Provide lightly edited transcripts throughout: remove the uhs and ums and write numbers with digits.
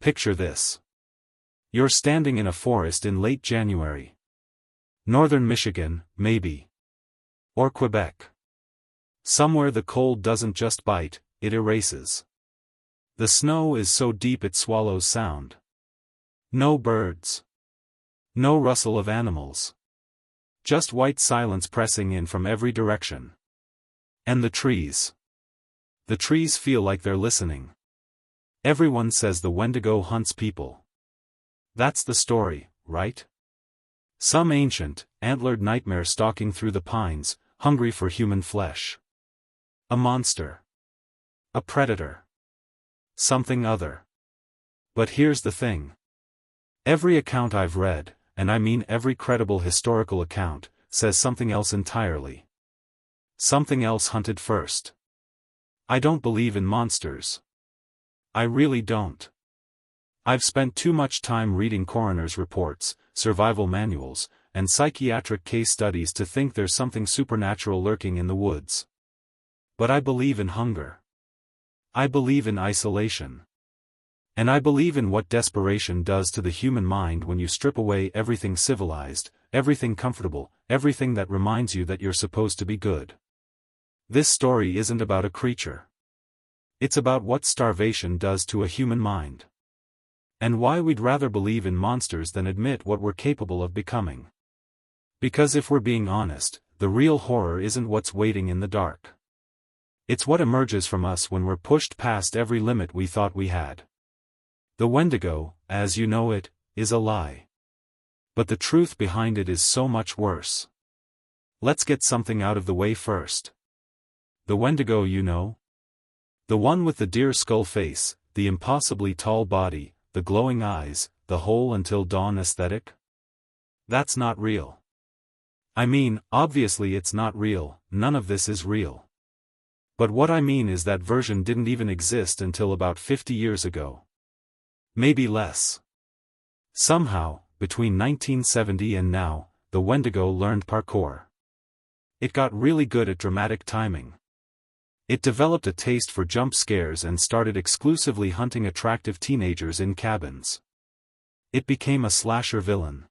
Picture this. You're standing in a forest in late January. Northern Michigan, maybe. Or Quebec. Somewhere the cold doesn't just bite, it erases. The snow is so deep it swallows sound. No birds. No rustle of animals. Just white silence pressing in from every direction. And the trees. The trees feel like they're listening. Everyone says the Wendigo hunts people. That's the story, right? Some ancient, antlered nightmare stalking through the pines, hungry for human flesh. A monster. A predator. Something other. But here's the thing. Every account I've read, and I mean every credible historical account, says something else entirely. Something else hunted first. I don't believe in monsters. I really don't. I've spent too much time reading coroner's reports, survival manuals, and psychiatric case studies to think there's something supernatural lurking in the woods. But I believe in hunger. I believe in isolation. And I believe in what desperation does to the human mind when you strip away everything civilized, everything comfortable, everything that reminds you that you're supposed to be good. This story isn't about a creature. It's about what starvation does to a human mind. And why we'd rather believe in monsters than admit what we're capable of becoming. Because if we're being honest, the real horror isn't what's waiting in the dark. It's what emerges from us when we're pushed past every limit we thought we had. The Wendigo, as you know it, is a lie. But the truth behind it is so much worse. Let's get something out of the way first. The Wendigo, you know? The one with the deer skull face, the impossibly tall body, the glowing eyes, the whole until dawn aesthetic? That's not real. I mean, obviously it's not real, none of this is real. But what I mean is that version didn't even exist until about 50 years ago. Maybe less. Somehow, between 1970 and now, the Wendigo learned parkour. It got really good at dramatic timing. It developed a taste for jump scares and started exclusively hunting attractive teenagers in cabins. It became a slasher villain.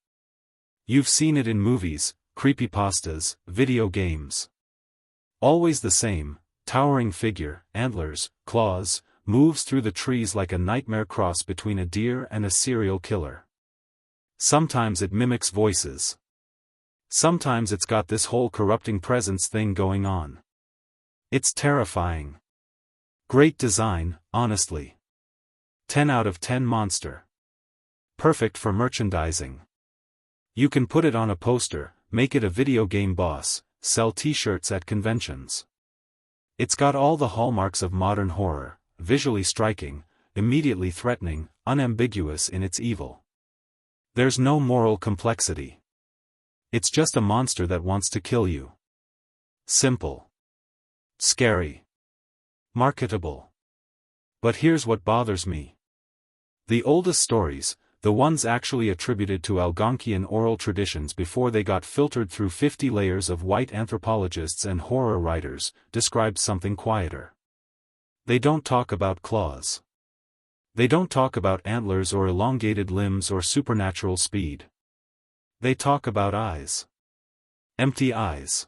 You've seen it in movies, creepypastas, video games. Always the same, towering figure, antlers, claws, moves through the trees like a nightmare cross between a deer and a serial killer. Sometimes it mimics voices. Sometimes it's got this whole corrupting presence thing going on. It's terrifying. Great design, honestly. 10 out of 10 monster. Perfect for merchandising. You can put it on a poster, make it a video game boss, sell t-shirts at conventions. It's got all the hallmarks of modern horror, visually striking, immediately threatening, unambiguous in its evil. There's no moral complexity. It's just a monster that wants to kill you. Simple. Scary. Marketable. But here's what bothers me. The oldest stories, the ones actually attributed to Algonquian oral traditions before they got filtered through 50 layers of white anthropologists and horror writers, describe something quieter. They don't talk about claws. They don't talk about antlers or elongated limbs or supernatural speed. They talk about eyes. Empty eyes.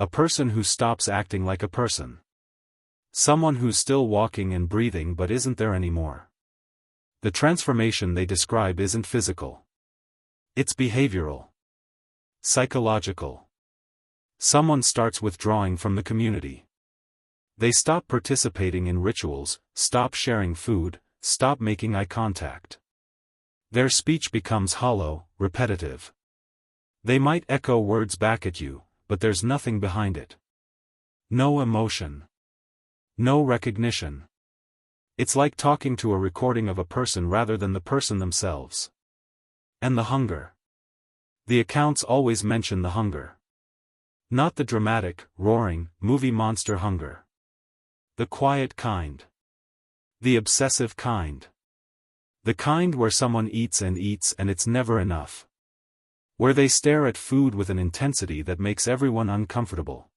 A person who stops acting like a person. Someone who's still walking and breathing but isn't there anymore. The transformation they describe isn't physical. It's behavioral. Psychological. Someone starts withdrawing from the community. They stop participating in rituals, stop sharing food, stop making eye contact. Their speech becomes hollow, repetitive. They might echo words back at you, but there's nothing behind it. No emotion. No recognition. It's like talking to a recording of a person rather than the person themselves. And the hunger. The accounts always mention the hunger. Not the dramatic, roaring, movie monster hunger. The quiet kind. The obsessive kind. The kind where someone eats and it's never enough. Where they stare at food with an intensity that makes everyone uncomfortable.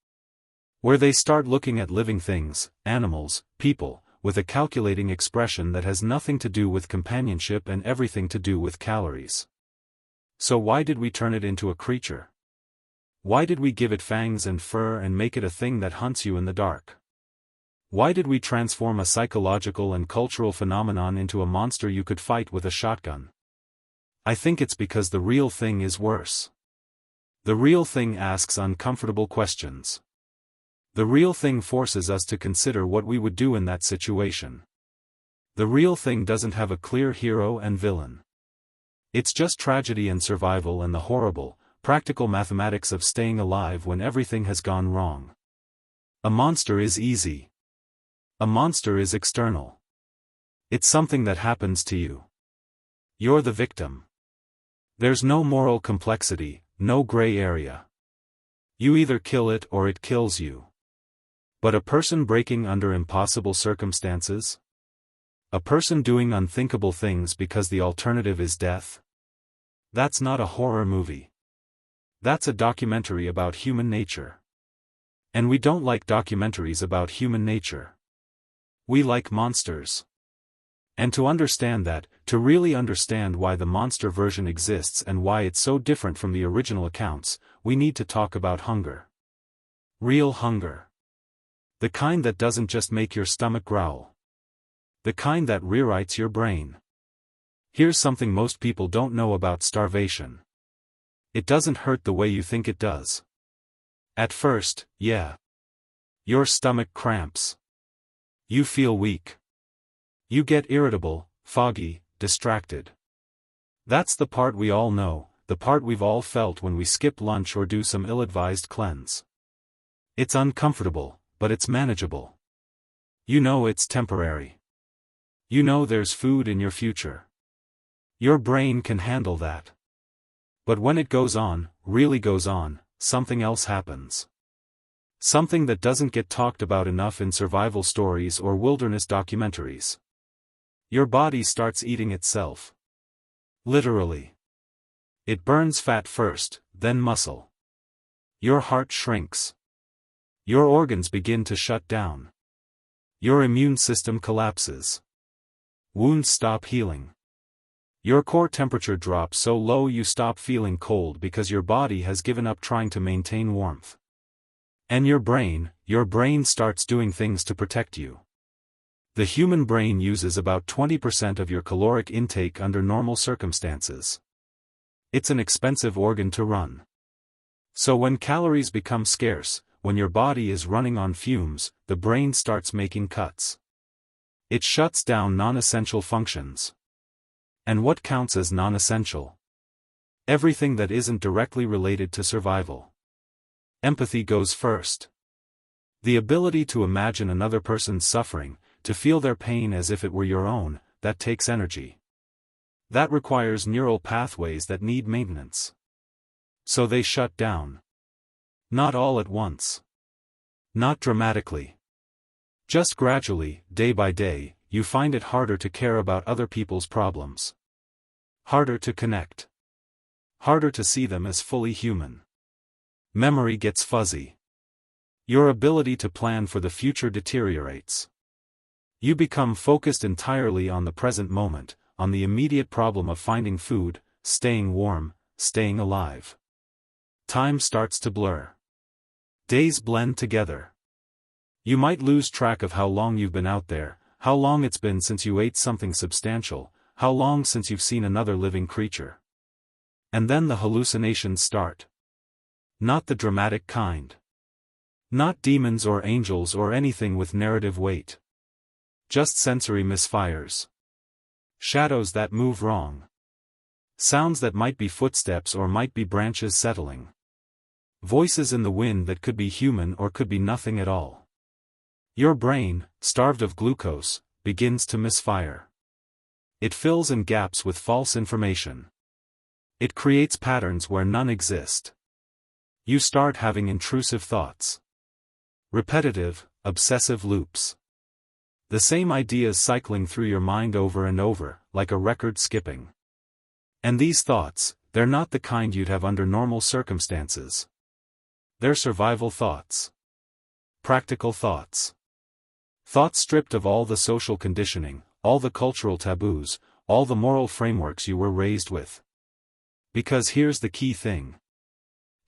Where they start looking at living things, animals, people, with a calculating expression that has nothing to do with companionship and everything to do with calories. So why did we turn it into a creature? Why did we give it fangs and fur and make it a thing that hunts you in the dark? Why did we transform a psychological and cultural phenomenon into a monster you could fight with a shotgun? I think it's because the real thing is worse. The real thing asks uncomfortable questions. The real thing forces us to consider what we would do in that situation. The real thing doesn't have a clear hero and villain. It's just tragedy and survival and the horrible, practical mathematics of staying alive when everything has gone wrong. A monster is easy. A monster is external. It's something that happens to you. You're the victim. There's no moral complexity, no gray area. You either kill it or it kills you. But a person breaking under impossible circumstances? A person doing unthinkable things because the alternative is death? That's not a horror movie. That's a documentary about human nature. And we don't like documentaries about human nature. We like monsters. And to understand that, to really understand why the monster version exists and why it's so different from the original accounts, we need to talk about hunger. Real hunger. The kind that doesn't just make your stomach growl. The kind that rewrites your brain. Here's something most people don't know about starvation. It doesn't hurt the way you think it does. At first, yeah. Your stomach cramps. You feel weak. You get irritable, foggy, distracted. That's the part we all know, the part we've all felt when we skip lunch or do some ill-advised cleanse. It's uncomfortable, but it's manageable. You know it's temporary. You know there's food in your future. Your brain can handle that. But when it goes on, really goes on, something else happens. Something that doesn't get talked about enough in survival stories or wilderness documentaries. Your body starts eating itself. Literally. It burns fat first, then muscle. Your heart shrinks. Your organs begin to shut down. Your immune system collapses. Wounds stop healing. Your core temperature drops so low you stop feeling cold because your body has given up trying to maintain warmth. And your brain starts doing things to protect you. The human brain uses about 20% of your caloric intake under normal circumstances. It's an expensive organ to run. So when calories become scarce, when your body is running on fumes, the brain starts making cuts. It shuts down non-essential functions. And what counts as non-essential? Everything that isn't directly related to survival. Empathy goes first. The ability to imagine another person's suffering, to feel their pain as if it were your own, that takes energy. That requires neural pathways that need maintenance. So they shut down. Not all at once. Not dramatically. Just gradually, day by day, you find it harder to care about other people's problems. Harder to connect. Harder to see them as fully human. Memory gets fuzzy. Your ability to plan for the future deteriorates. You become focused entirely on the present moment, on the immediate problem of finding food, staying warm, staying alive. Time starts to blur. Days blend together. You might lose track of how long you've been out there, how long it's been since you ate something substantial, how long since you've seen another living creature. And then the hallucinations start. Not the dramatic kind. Not demons or angels or anything with narrative weight. Just sensory misfires. Shadows that move wrong. Sounds that might be footsteps or might be branches settling. Voices in the wind that could be human or could be nothing at all. Your brain, starved of glucose, begins to misfire. It fills in gaps with false information. It creates patterns where none exist. You start having intrusive thoughts. Repetitive, obsessive loops. The same ideas cycling through your mind over and over, like a record skipping. And these thoughts, they're not the kind you'd have under normal circumstances. They're survival thoughts. Practical thoughts. Thoughts stripped of all the social conditioning, all the cultural taboos, all the moral frameworks you were raised with. Because here's the key thing.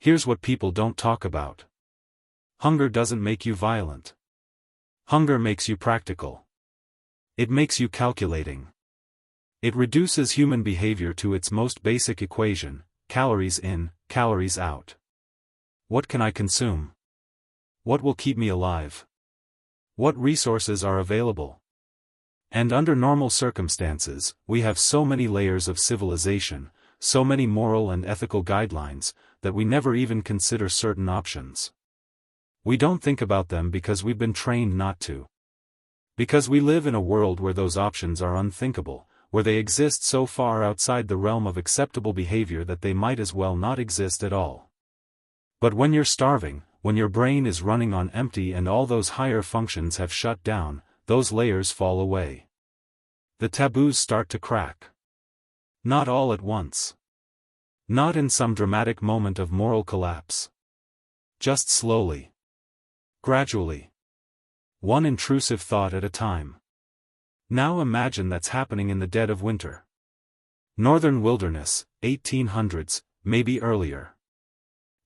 Here's what people don't talk about. Hunger doesn't make you violent. Hunger makes you practical. It makes you calculating. It reduces human behavior to its most basic equation: calories in, calories out. What can I consume? What will keep me alive? What resources are available? And under normal circumstances, we have so many layers of civilization, so many moral and ethical guidelines, that we never even consider certain options. We don't think about them because we've been trained not to. Because we live in a world where those options are unthinkable, where they exist so far outside the realm of acceptable behavior that they might as well not exist at all. But when you're starving, when your brain is running on empty and all those higher functions have shut down, those layers fall away. The taboos start to crack. Not all at once. Not in some dramatic moment of moral collapse. Just slowly. Gradually. One intrusive thought at a time. Now imagine that's happening in the dead of winter. Northern wilderness, 1800s, maybe earlier.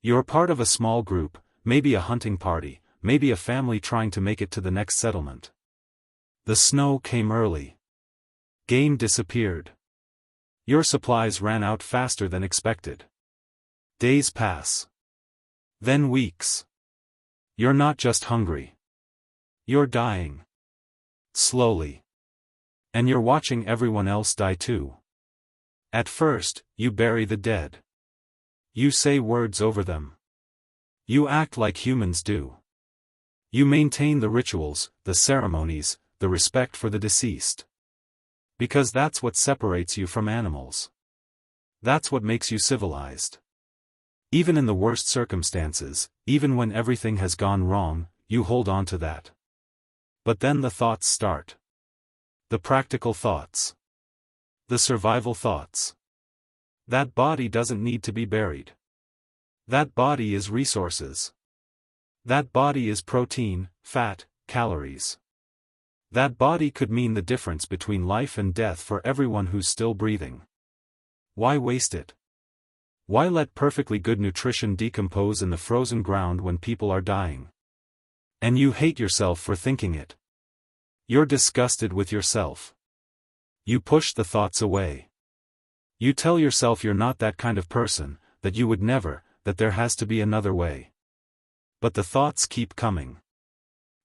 You're part of a small group, maybe a hunting party, maybe a family trying to make it to the next settlement. The snow came early. Game disappeared. Your supplies ran out faster than expected. Days pass. Then weeks. You're not just hungry. You're dying. Slowly. And you're watching everyone else die too. At first, you bury the dead. You say words over them. You act like humans do. You maintain the rituals, the ceremonies, the respect for the deceased. Because that's what separates you from animals. That's what makes you civilized. Even in the worst circumstances, even when everything has gone wrong, you hold on to that. But then the thoughts start. The practical thoughts. The survival thoughts. That body doesn't need to be buried. That body is resources. That body is protein, fat, calories. That body could mean the difference between life and death for everyone who's still breathing. Why waste it? Why let perfectly good nutrition decompose in the frozen ground when people are dying? And you hate yourself for thinking it. You're disgusted with yourself. You push the thoughts away. You tell yourself you're not that kind of person, that you would never, that there has to be another way. But the thoughts keep coming.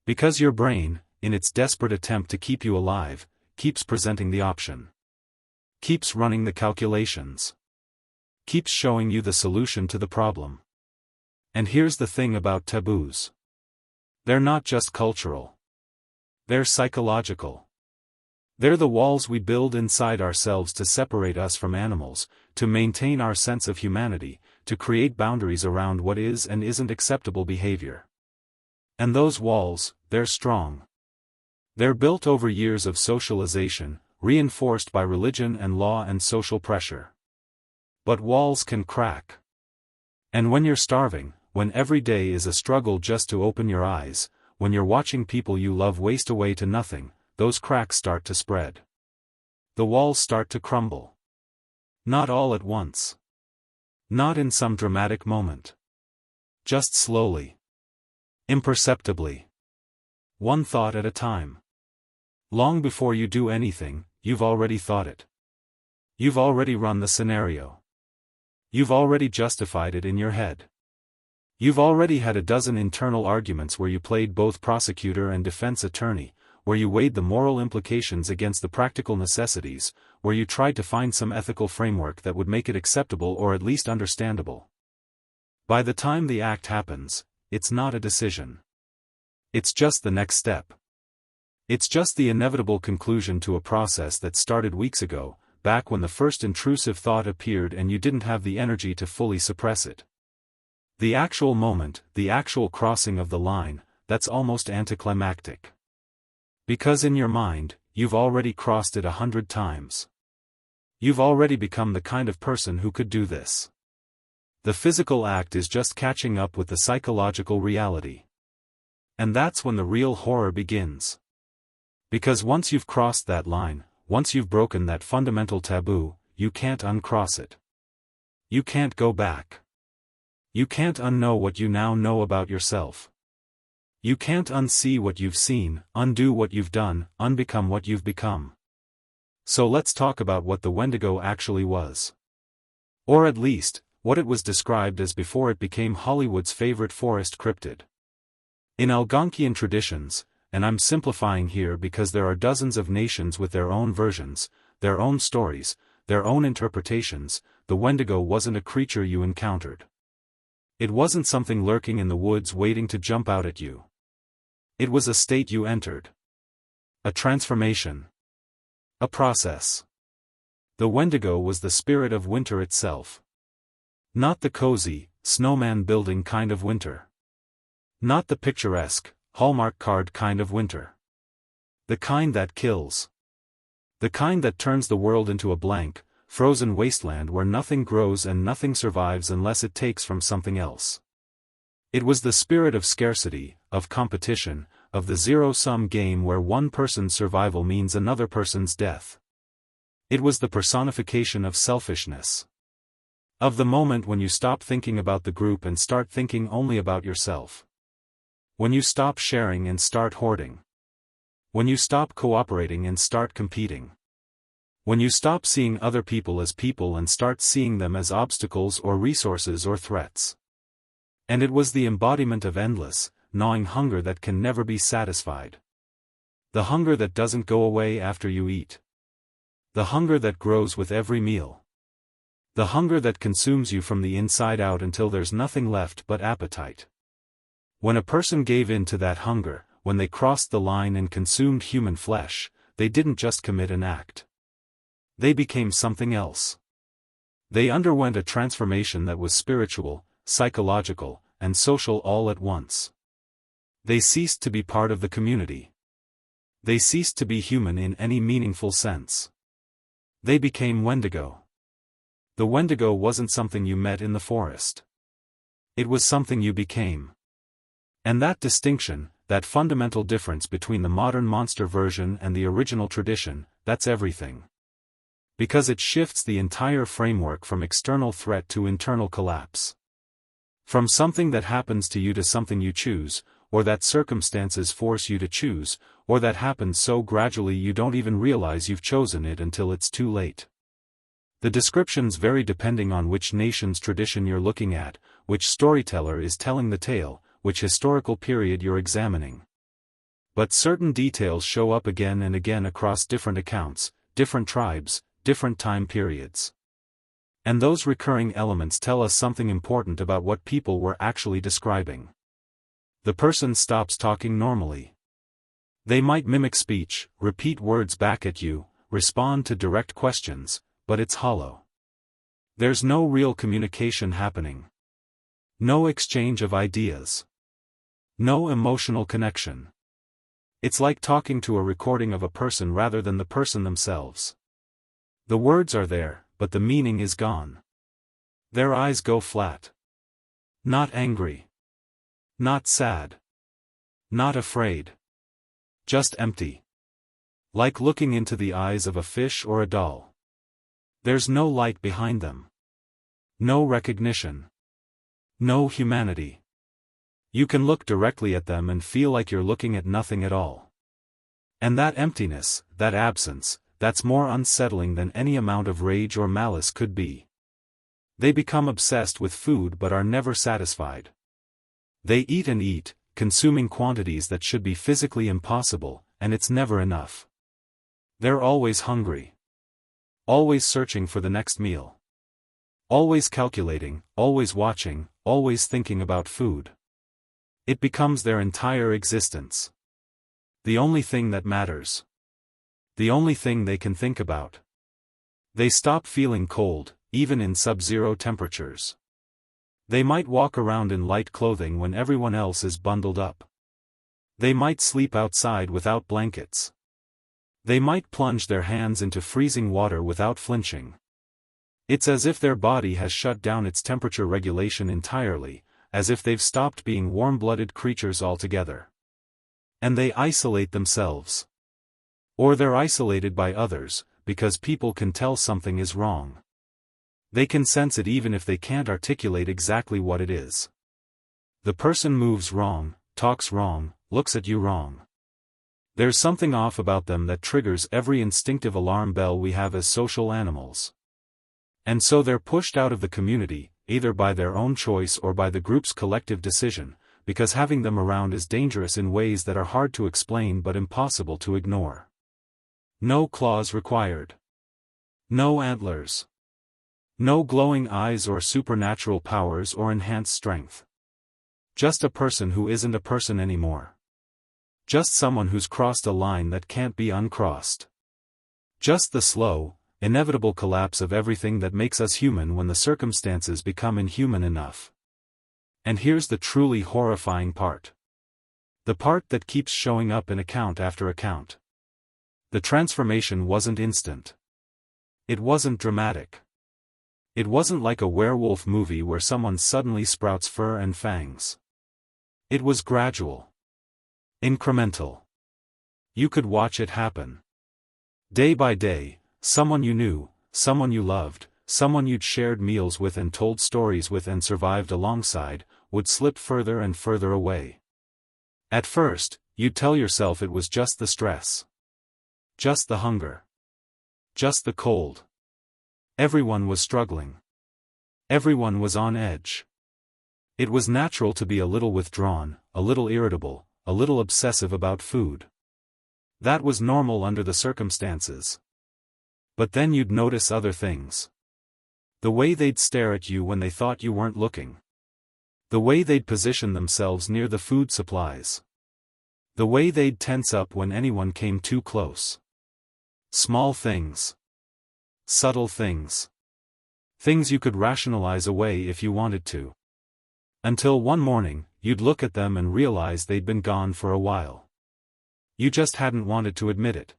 Because your brain, in its desperate attempt to keep you alive, keeps presenting the option. Keeps running the calculations. Keeps showing you the solution to the problem. And here's the thing about taboos. They're not just cultural. They're psychological. They're the walls we build inside ourselves to separate us from animals, to maintain our sense of humanity, to create boundaries around what is and isn't acceptable behavior. And those walls, they're strong. They're built over years of socialization, reinforced by religion and law and social pressure. But walls can crack. And when you're starving, when every day is a struggle just to open your eyes, when you're watching people you love waste away to nothing, those cracks start to spread. The walls start to crumble. Not all at once. Not in some dramatic moment. Just slowly. Imperceptibly. One thought at a time. Long before you do anything, you've already thought it. You've already run the scenario. You've already justified it in your head. You've already had a dozen internal arguments where you played both prosecutor and defense attorney, where you weighed the moral implications against the practical necessities, where you tried to find some ethical framework that would make it acceptable or at least understandable. By the time the act happens, it's not a decision. It's just the next step. It's just the inevitable conclusion to a process that started weeks ago, back when the first intrusive thought appeared and you didn't have the energy to fully suppress it. The actual moment, the actual crossing of the line, that's almost anticlimactic. Because in your mind, you've already crossed it 100 times. You've already become the kind of person who could do this. The physical act is just catching up with the psychological reality. And that's when the real horror begins. Because once you've crossed that line, once you've broken that fundamental taboo, you can't uncross it. You can't go back. You can't unknow what you now know about yourself. You can't unsee what you've seen, undo what you've done, unbecome what you've become. So let's talk about what the Wendigo actually was. Or at least, what it was described as before it became Hollywood's favorite forest cryptid. In Algonquian traditions, and I'm simplifying here because there are dozens of nations with their own versions, their own stories, their own interpretations, the Wendigo wasn't a creature you encountered. It wasn't something lurking in the woods waiting to jump out at you. It was a state you entered. A transformation. A process. The Wendigo was the spirit of winter itself. Not the cozy, snowman building kind of winter. Not the picturesque, Hallmark card kind of winter. The kind that kills. The kind that turns the world into a blank, frozen wasteland where nothing grows and nothing survives unless it takes from something else. It was the spirit of scarcity, of competition, of the zero-sum game where one person's survival means another person's death. It was the personification of selfishness. Of the moment when you stop thinking about the group and start thinking only about yourself. When you stop sharing and start hoarding. When you stop cooperating and start competing. When you stop seeing other people as people and start seeing them as obstacles or resources or threats. And it was the embodiment of endless, gnawing hunger that can never be satisfied. The hunger that doesn't go away after you eat. The hunger that grows with every meal. The hunger that consumes you from the inside out until there's nothing left but appetite. When a person gave in to that hunger, when they crossed the line and consumed human flesh, they didn't just commit an act. They became something else. They underwent a transformation that was spiritual, psychological, and social all at once. They ceased to be part of the community. They ceased to be human in any meaningful sense. They became Wendigo. The Wendigo wasn't something you met in the forest. It was something you became. And that distinction, that fundamental difference between the modern monster version and the original tradition, that's everything. Because it shifts the entire framework from external threat to internal collapse. From something that happens to you to something you choose, or that circumstances force you to choose, or that happens so gradually you don't even realize you've chosen it until it's too late. The descriptions vary depending on which nation's tradition you're looking at, which storyteller is telling the tale, which historical period you're examining. But certain details show up again and again across different accounts, different tribes, different time periods. And those recurring elements tell us something important about what people were actually describing. The person stops talking normally. They might mimic speech, repeat words back at you, respond to direct questions, but it's hollow. There's no real communication happening. No exchange of ideas. No emotional connection. It's like talking to a recording of a person rather than the person themselves. The words are there, but the meaning is gone. Their eyes go flat. Not angry. Not sad. Not afraid. Just empty. Like looking into the eyes of a fish or a doll. There's no light behind them. No recognition. No humanity. You can look directly at them and feel like you're looking at nothing at all. And that emptiness, that absence, that's more unsettling than any amount of rage or malice could be. They become obsessed with food but are never satisfied. They eat and eat, consuming quantities that should be physically impossible, and it's never enough. They're always hungry. Always searching for the next meal. Always calculating, always watching, always thinking about food. It becomes their entire existence. The only thing that matters. The only thing they can think about. They stop feeling cold, even in sub-zero temperatures. They might walk around in light clothing when everyone else is bundled up. They might sleep outside without blankets. They might plunge their hands into freezing water without flinching. It's as if their body has shut down its temperature regulation entirely, as if they've stopped being warm-blooded creatures altogether. And they isolate themselves. Or they're isolated by others, because people can tell something is wrong. They can sense it even if they can't articulate exactly what it is. The person moves wrong, talks wrong, looks at you wrong. There's something off about them that triggers every instinctive alarm bell we have as social animals. And so they're pushed out of the community, either by their own choice or by the group's collective decision, because having them around is dangerous in ways that are hard to explain but impossible to ignore. No claws required. No antlers. No glowing eyes or supernatural powers or enhanced strength. Just a person who isn't a person anymore. Just someone who's crossed a line that can't be uncrossed. Just the slow, inevitable collapse of everything that makes us human when the circumstances become inhuman enough. And here's the truly horrifying part. The part that keeps showing up in account after account. The transformation wasn't instant. It wasn't dramatic. It wasn't like a werewolf movie where someone suddenly sprouts fur and fangs. It was gradual. Incremental. You could watch it happen. Day by day, someone you knew, someone you loved, someone you'd shared meals with and told stories with and survived alongside, would slip further and further away. At first, you'd tell yourself it was just the stress. Just the hunger. Just the cold. Everyone was struggling. Everyone was on edge. It was natural to be a little withdrawn, a little irritable, a little obsessive about food. That was normal under the circumstances. But then you'd notice other things. The way they'd stare at you when they thought you weren't looking. The way they'd position themselves near the food supplies. The way they'd tense up when anyone came too close. Small things. Subtle things. Things you could rationalize away if you wanted to. Until one morning, you'd look at them and realize they'd been gone for a while. You just hadn't wanted to admit it.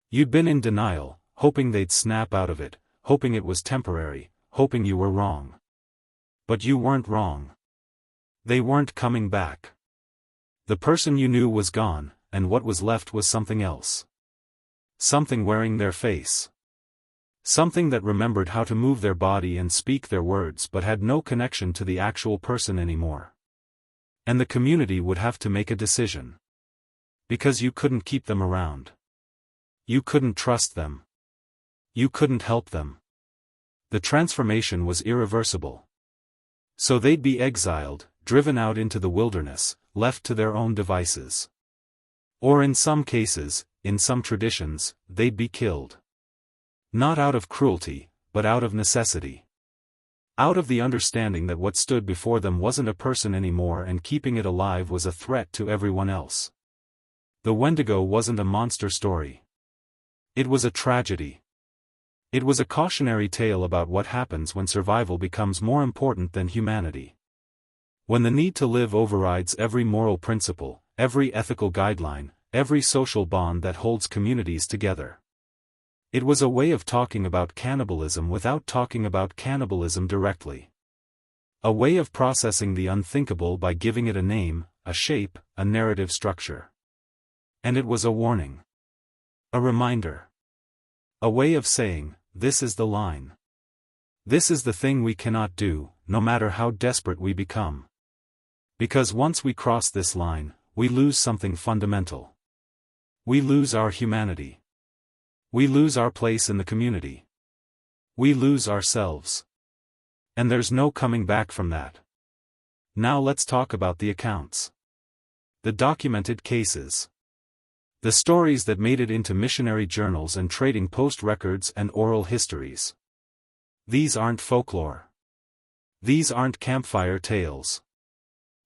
You'd been in denial, hoping they'd snap out of it, hoping it was temporary, hoping you were wrong. But you weren't wrong. They weren't coming back. The person you knew was gone, and what was left was something else. Something wearing their face. Something that remembered how to move their body and speak their words but had no connection to the actual person anymore. And the community would have to make a decision. Because you couldn't keep them around. You couldn't trust them. You couldn't help them. The transformation was irreversible. So they'd be exiled, driven out into the wilderness, left to their own devices. Or in some cases, in some traditions, they'd be killed. Not out of cruelty, but out of necessity. Out of the understanding that what stood before them wasn't a person anymore and keeping it alive was a threat to everyone else. The Wendigo wasn't a monster story. It was a tragedy. It was a cautionary tale about what happens when survival becomes more important than humanity. When the need to live overrides every moral principle, every ethical guideline, every social bond that holds communities together. It was a way of talking about cannibalism without talking about cannibalism directly. A way of processing the unthinkable by giving it a name, a shape, a narrative structure. And it was a warning. A reminder. A way of saying, this is the line. This is the thing we cannot do, no matter how desperate we become. Because once we cross this line, we lose something fundamental. We lose our humanity. We lose our place in the community. We lose ourselves. And there's no coming back from that. Now let's talk about the accounts. The documented cases. The stories that made it into missionary journals and trading post records and oral histories. These aren't folklore. These aren't campfire tales.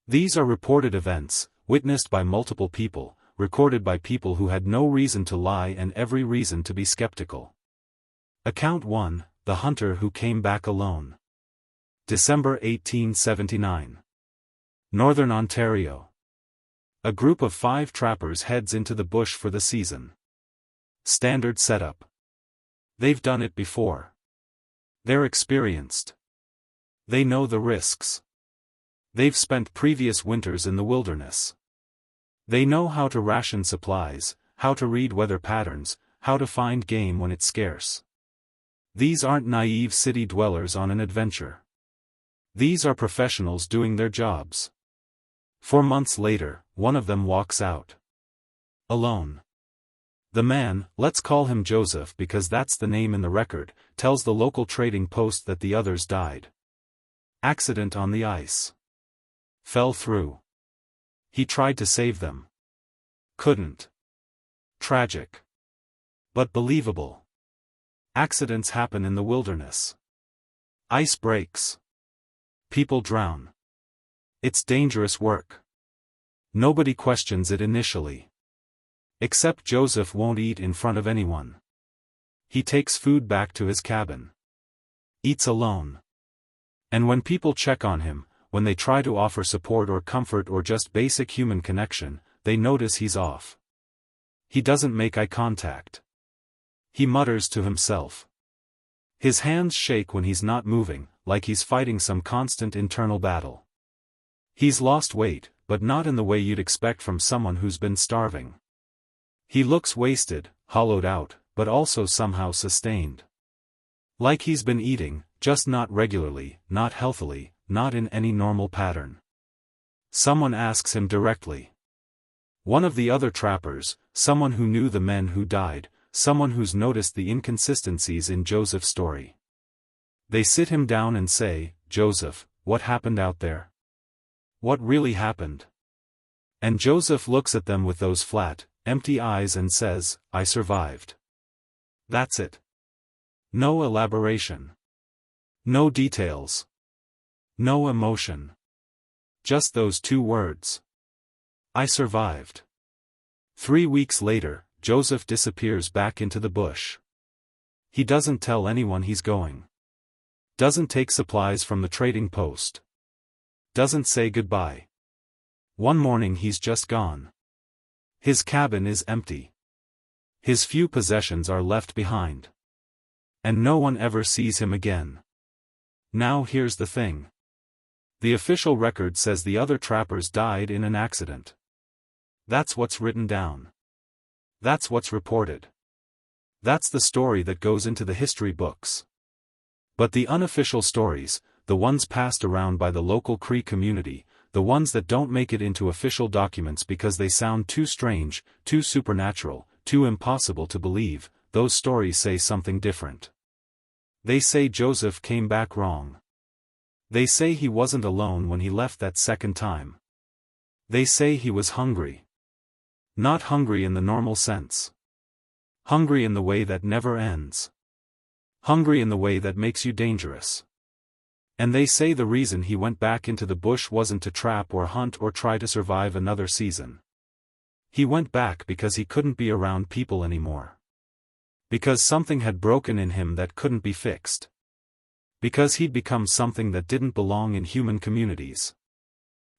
These are reported events, witnessed by multiple people, recorded by people who had no reason to lie and every reason to be skeptical. Account 1, The Hunter Who Came Back Alone. December 1879. Northern Ontario. A group of 5 trappers heads into the bush for the season. Standard setup. They've done it before. They're experienced. They know the risks. They've spent previous winters in the wilderness. They know how to ration supplies, how to read weather patterns, how to find game when it's scarce. These aren't naive city dwellers on an adventure. These are professionals doing their jobs. 4 months later, one of them walks out. Alone. The man, let's call him Joseph because that's the name in the record, tells the local trading post that the others died. Accident on the ice. Fell through. He tried to save them. Couldn't. Tragic. But believable. Accidents happen in the wilderness. Ice breaks. People drown. It's dangerous work. Nobody questions it initially. Except Joseph won't eat in front of anyone. He takes food back to his cabin. Eats alone. And when people check on him, when they try to offer support or comfort or just basic human connection, they notice he's off. He doesn't make eye contact. He mutters to himself. His hands shake when he's not moving, like he's fighting some constant internal battle. He's lost weight, but not in the way you'd expect from someone who's been starving. He looks wasted, hollowed out, but also somehow sustained. Like he's been eating, just not regularly, not healthily, not in any normal pattern. Someone asks him directly. One of the other trappers, someone who knew the men who died, someone who's noticed the inconsistencies in Joseph's story. They sit him down and say, "Joseph, what happened out there? What really happened?" And Joseph looks at them with those flat, empty eyes and says, "I survived." That's it. No elaboration. No details. No emotion. Just those 2 words. I survived. 3 weeks later, Joseph disappears back into the bush. He doesn't tell anyone he's going. Doesn't take supplies from the trading post. Doesn't say goodbye. One morning he's just gone. His cabin is empty. His few possessions are left behind. And no one ever sees him again. Now here's the thing. The official record says the other trappers died in an accident. That's what's written down. That's what's reported. That's the story that goes into the history books. But the unofficial stories, the ones passed around by the local Cree community, the ones that don't make it into official documents because they sound too strange, too supernatural, too impossible to believe, those stories say something different. They say Joseph came back wrong. They say he wasn't alone when he left that second time. They say he was hungry. Not hungry in the normal sense. Hungry in the way that never ends. Hungry in the way that makes you dangerous. And they say the reason he went back into the bush wasn't to trap or hunt or try to survive another season. He went back because he couldn't be around people anymore. Because something had broken in him that couldn't be fixed. Because he'd become something that didn't belong in human communities.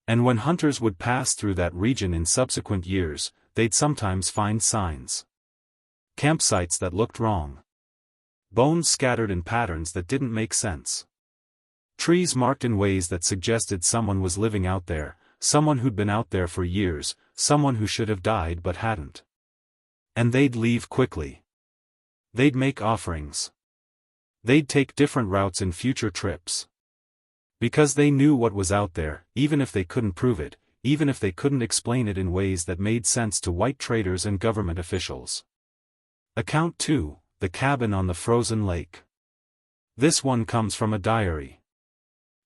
And when hunters would pass through that region in subsequent years, they'd sometimes find signs. Campsites that looked wrong. Bones scattered in patterns that didn't make sense. Trees marked in ways that suggested someone was living out there, someone who'd been out there for years, someone who should have died but hadn't. And they'd leave quickly. They'd make offerings. They'd take different routes in future trips. Because they knew what was out there, even if they couldn't prove it, even if they couldn't explain it in ways that made sense to white traders and government officials. Account 2, the cabin on the frozen lake. This one comes from a diary.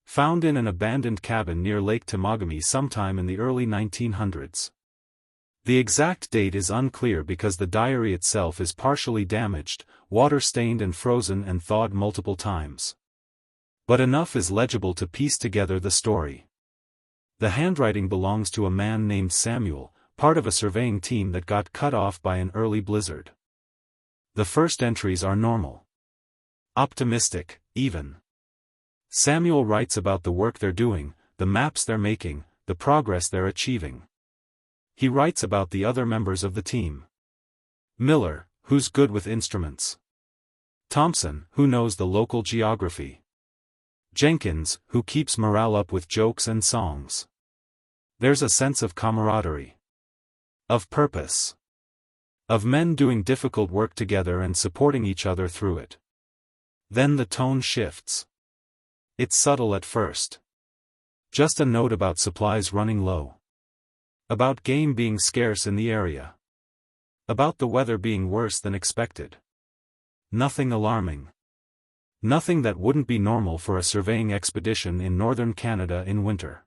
Found in an abandoned cabin near Lake Temagami sometime in the early 1900s. The exact date is unclear because the diary itself is partially damaged, water-stained and frozen and thawed multiple times. But enough is legible to piece together the story. The handwriting belongs to a man named Samuel, part of a surveying team that got cut off by an early blizzard. The first entries are normal. Optimistic, even. Samuel writes about the work they're doing, the maps they're making, the progress they're achieving. He writes about the other members of the team. Miller, who's good with instruments. Thompson, who knows the local geography. Jenkins, who keeps morale up with jokes and songs. There's a sense of camaraderie. Of purpose. Of men doing difficult work together and supporting each other through it. Then the tone shifts. It's subtle at first. Just a note about supplies running low. About game being scarce in the area. About the weather being worse than expected. Nothing alarming. Nothing that wouldn't be normal for a surveying expedition in northern Canada in winter.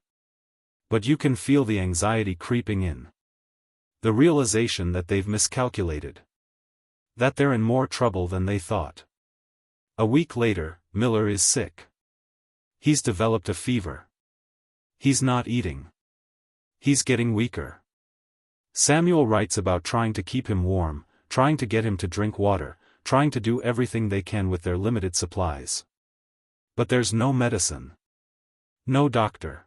But you can feel the anxiety creeping in. The realization that they've miscalculated. That they're in more trouble than they thought. A week later, Miller is sick. He's developed a fever. He's not eating. He's getting weaker. Samuel writes about trying to keep him warm, trying to get him to drink water, trying to do everything they can with their limited supplies. But there's no medicine. No doctor.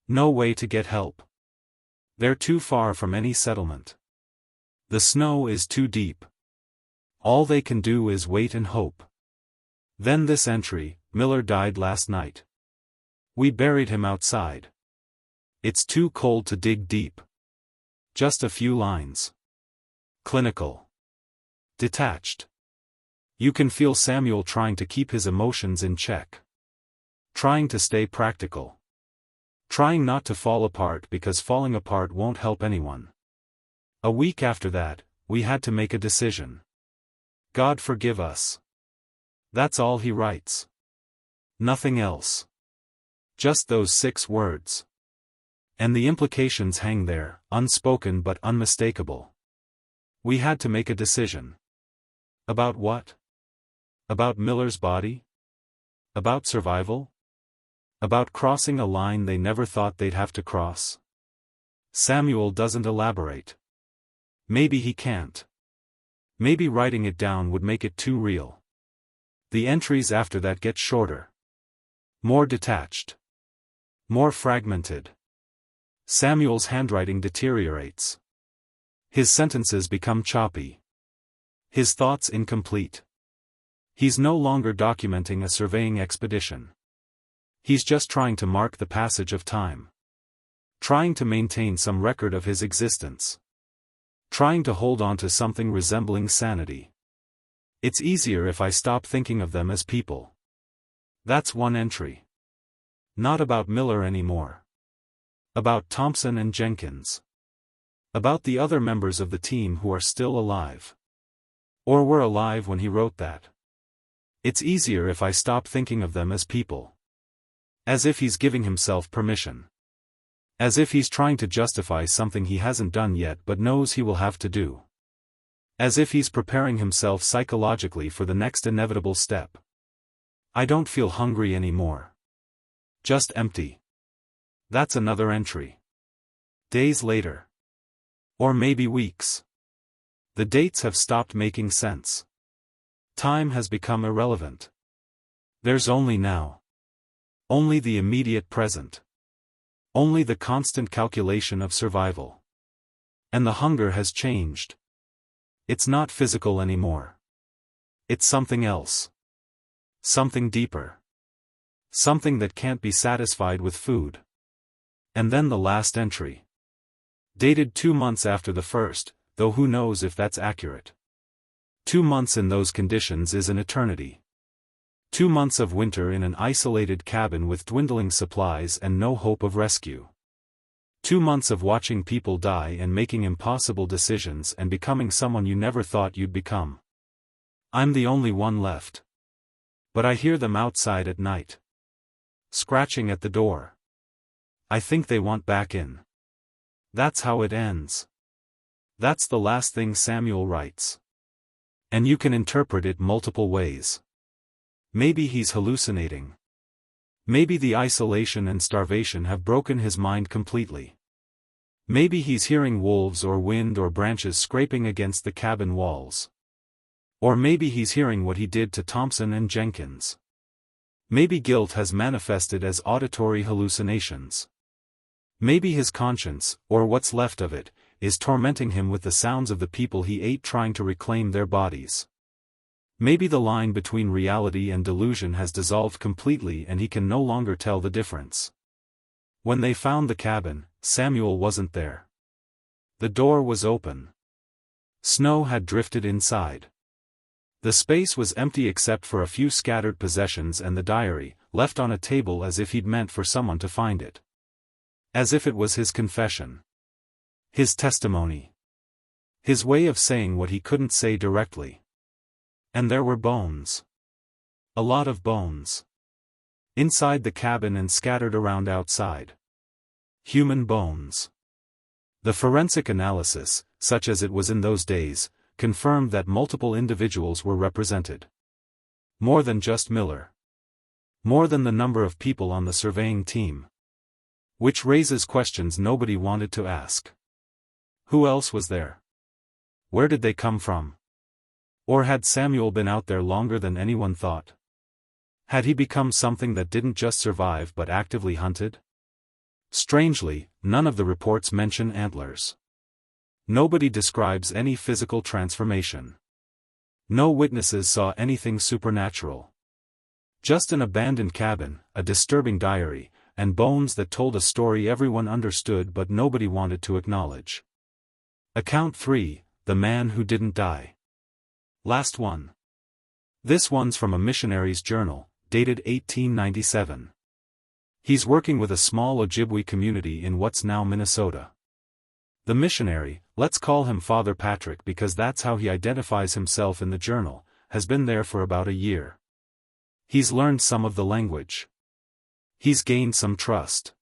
No way to get help. They're too far from any settlement. The snow is too deep. All they can do is wait and hope. Then this entry, Miller died last night. We buried him outside. It's too cold to dig deep. Just a few lines. Clinical. Detached. You can feel Samuel trying to keep his emotions in check. Trying to stay practical. Trying not to fall apart because falling apart won't help anyone. A week after that, we had to make a decision. God forgive us. That's all he writes. Nothing else. Just those 6 words. And the implications hang there, unspoken but unmistakable. We had to make a decision. About what? About Miller's body? About survival? About crossing a line they never thought they'd have to cross? Samuel doesn't elaborate. Maybe he can't. Maybe writing it down would make it too real. The entries after that get shorter. More detached. More fragmented. Samuel's handwriting deteriorates. His sentences become choppy. His thoughts incomplete. He's no longer documenting a surveying expedition. He's just trying to mark the passage of time. Trying to maintain some record of his existence. Trying to hold on to something resembling sanity. It's easier if I stop thinking of them as people. That's one entry. Not about Miller anymore. About Thompson and Jenkins. About the other members of the team who are still alive. Or were alive when he wrote that. It's easier if I stop thinking of them as people. As if he's giving himself permission. As if he's trying to justify something he hasn't done yet but knows he will have to do. As if he's preparing himself psychologically for the next inevitable step. I don't feel hungry anymore. Just empty. That's another entry. Days later. Or maybe weeks. The dates have stopped making sense. Time has become irrelevant. There's only now. Only the immediate present. Only the constant calculation of survival. And the hunger has changed. It's not physical anymore. It's something else. Something deeper. Something that can't be satisfied with food. And then the last entry. Dated 2 months after the first, though who knows if that's accurate. 2 months in those conditions is an eternity. 2 months of winter in an isolated cabin with dwindling supplies and no hope of rescue. 2 months of watching people die and making impossible decisions and becoming someone you never thought you'd become. I'm the only one left. But I hear them outside at night. Scratching at the door. I think they want back in. That's how it ends. That's the last thing Samuel writes. And you can interpret it multiple ways. Maybe he's hallucinating. Maybe the isolation and starvation have broken his mind completely. Maybe he's hearing wolves or wind or branches scraping against the cabin walls. Or maybe he's hearing what he did to Thompson and Jenkins. Maybe guilt has manifested as auditory hallucinations. Maybe his conscience, or what's left of it, is tormenting him with the sounds of the people he ate trying to reclaim their bodies. Maybe the line between reality and delusion has dissolved completely and he can no longer tell the difference. When they found the cabin, Samuel wasn't there. The door was open. Snow had drifted inside. The space was empty except for a few scattered possessions and the diary, left on a table as if he'd meant for someone to find it. As if it was his confession. His testimony. His way of saying what he couldn't say directly. And there were bones. A lot of bones. Inside the cabin and scattered around outside. Human bones. The forensic analysis, such as it was in those days, confirmed that multiple individuals were represented. More than just Miller. More than the number of people on the surveying team. Which raises questions nobody wanted to ask. Who else was there? Where did they come from? Or had Samuel been out there longer than anyone thought? Had he become something that didn't just survive but actively hunted? Strangely, none of the reports mention antlers. Nobody describes any physical transformation. No witnesses saw anything supernatural. Just an abandoned cabin, a disturbing diary, and bones that told a story everyone understood but nobody wanted to acknowledge. Account 3, The Man Who Didn't Die. Last one. This one's from a missionary's journal, dated 1897. He's working with a small Ojibwe community in what's now Minnesota. The missionary, let's call him Father Patrick because that's how he identifies himself in the journal, has been there for about a year. He's learned some of the language. He's gained some trust.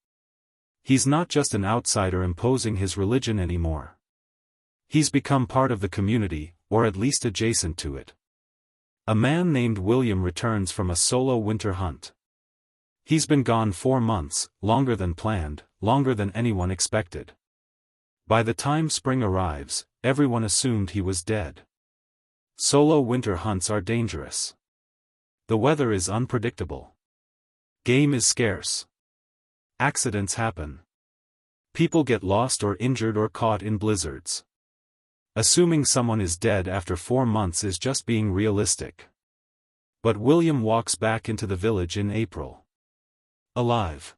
He's not just an outsider imposing his religion anymore. He's become part of the community, or at least adjacent to it. A man named William returns from a solo winter hunt. He's been gone 4 months, longer than planned, longer than anyone expected. By the time spring arrives, everyone assumed he was dead. Solo winter hunts are dangerous. The weather is unpredictable. Game is scarce. Accidents happen. People get lost or injured or caught in blizzards. Assuming someone is dead after 4 months is just being realistic. But William walks back into the village in April. Alive.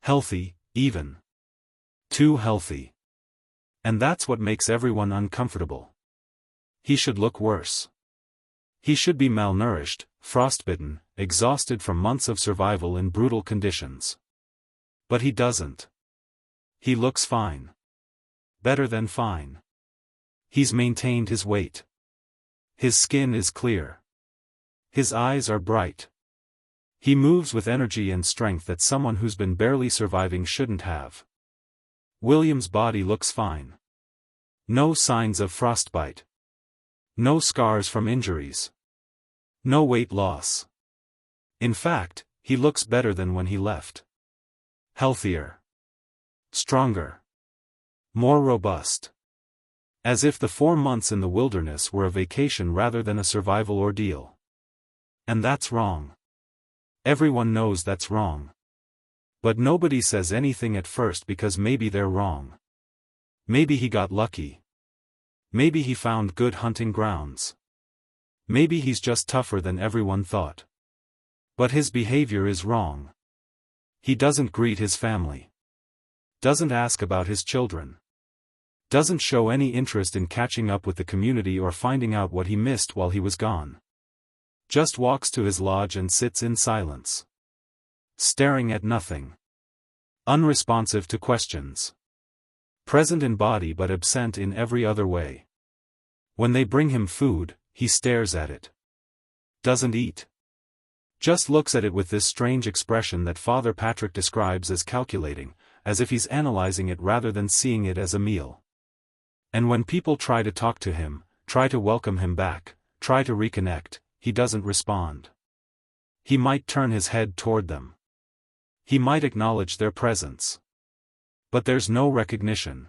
Healthy, even. Too healthy. And that's what makes everyone uncomfortable. He should look worse. He should be malnourished, frostbitten, exhausted from months of survival in brutal conditions. But he doesn't. He looks fine. Better than fine. He's maintained his weight. His skin is clear. His eyes are bright. He moves with energy and strength that someone who's been barely surviving shouldn't have. William's body looks fine. No signs of frostbite. No scars from injuries. No weight loss. In fact, he looks better than when he left. Healthier. Stronger. More robust. As if the 4 months in the wilderness were a vacation rather than a survival ordeal. And that's wrong. Everyone knows that's wrong. But nobody says anything at first because maybe they're wrong. Maybe he got lucky. Maybe he found good hunting grounds. Maybe he's just tougher than everyone thought. But his behavior is wrong. He doesn't greet his family. Doesn't ask about his children. Doesn't show any interest in catching up with the community or finding out what he missed while he was gone. Just walks to his lodge and sits in silence. Staring at nothing. Unresponsive to questions. Present in body but absent in every other way. When they bring him food, he stares at it. Doesn't eat. Just looks at it with this strange expression that Father Patrick describes as calculating, as if he's analyzing it rather than seeing it as a meal. And when people try to talk to him, try to welcome him back, try to reconnect, he doesn't respond. He might turn his head toward them. He might acknowledge their presence. But there's no recognition.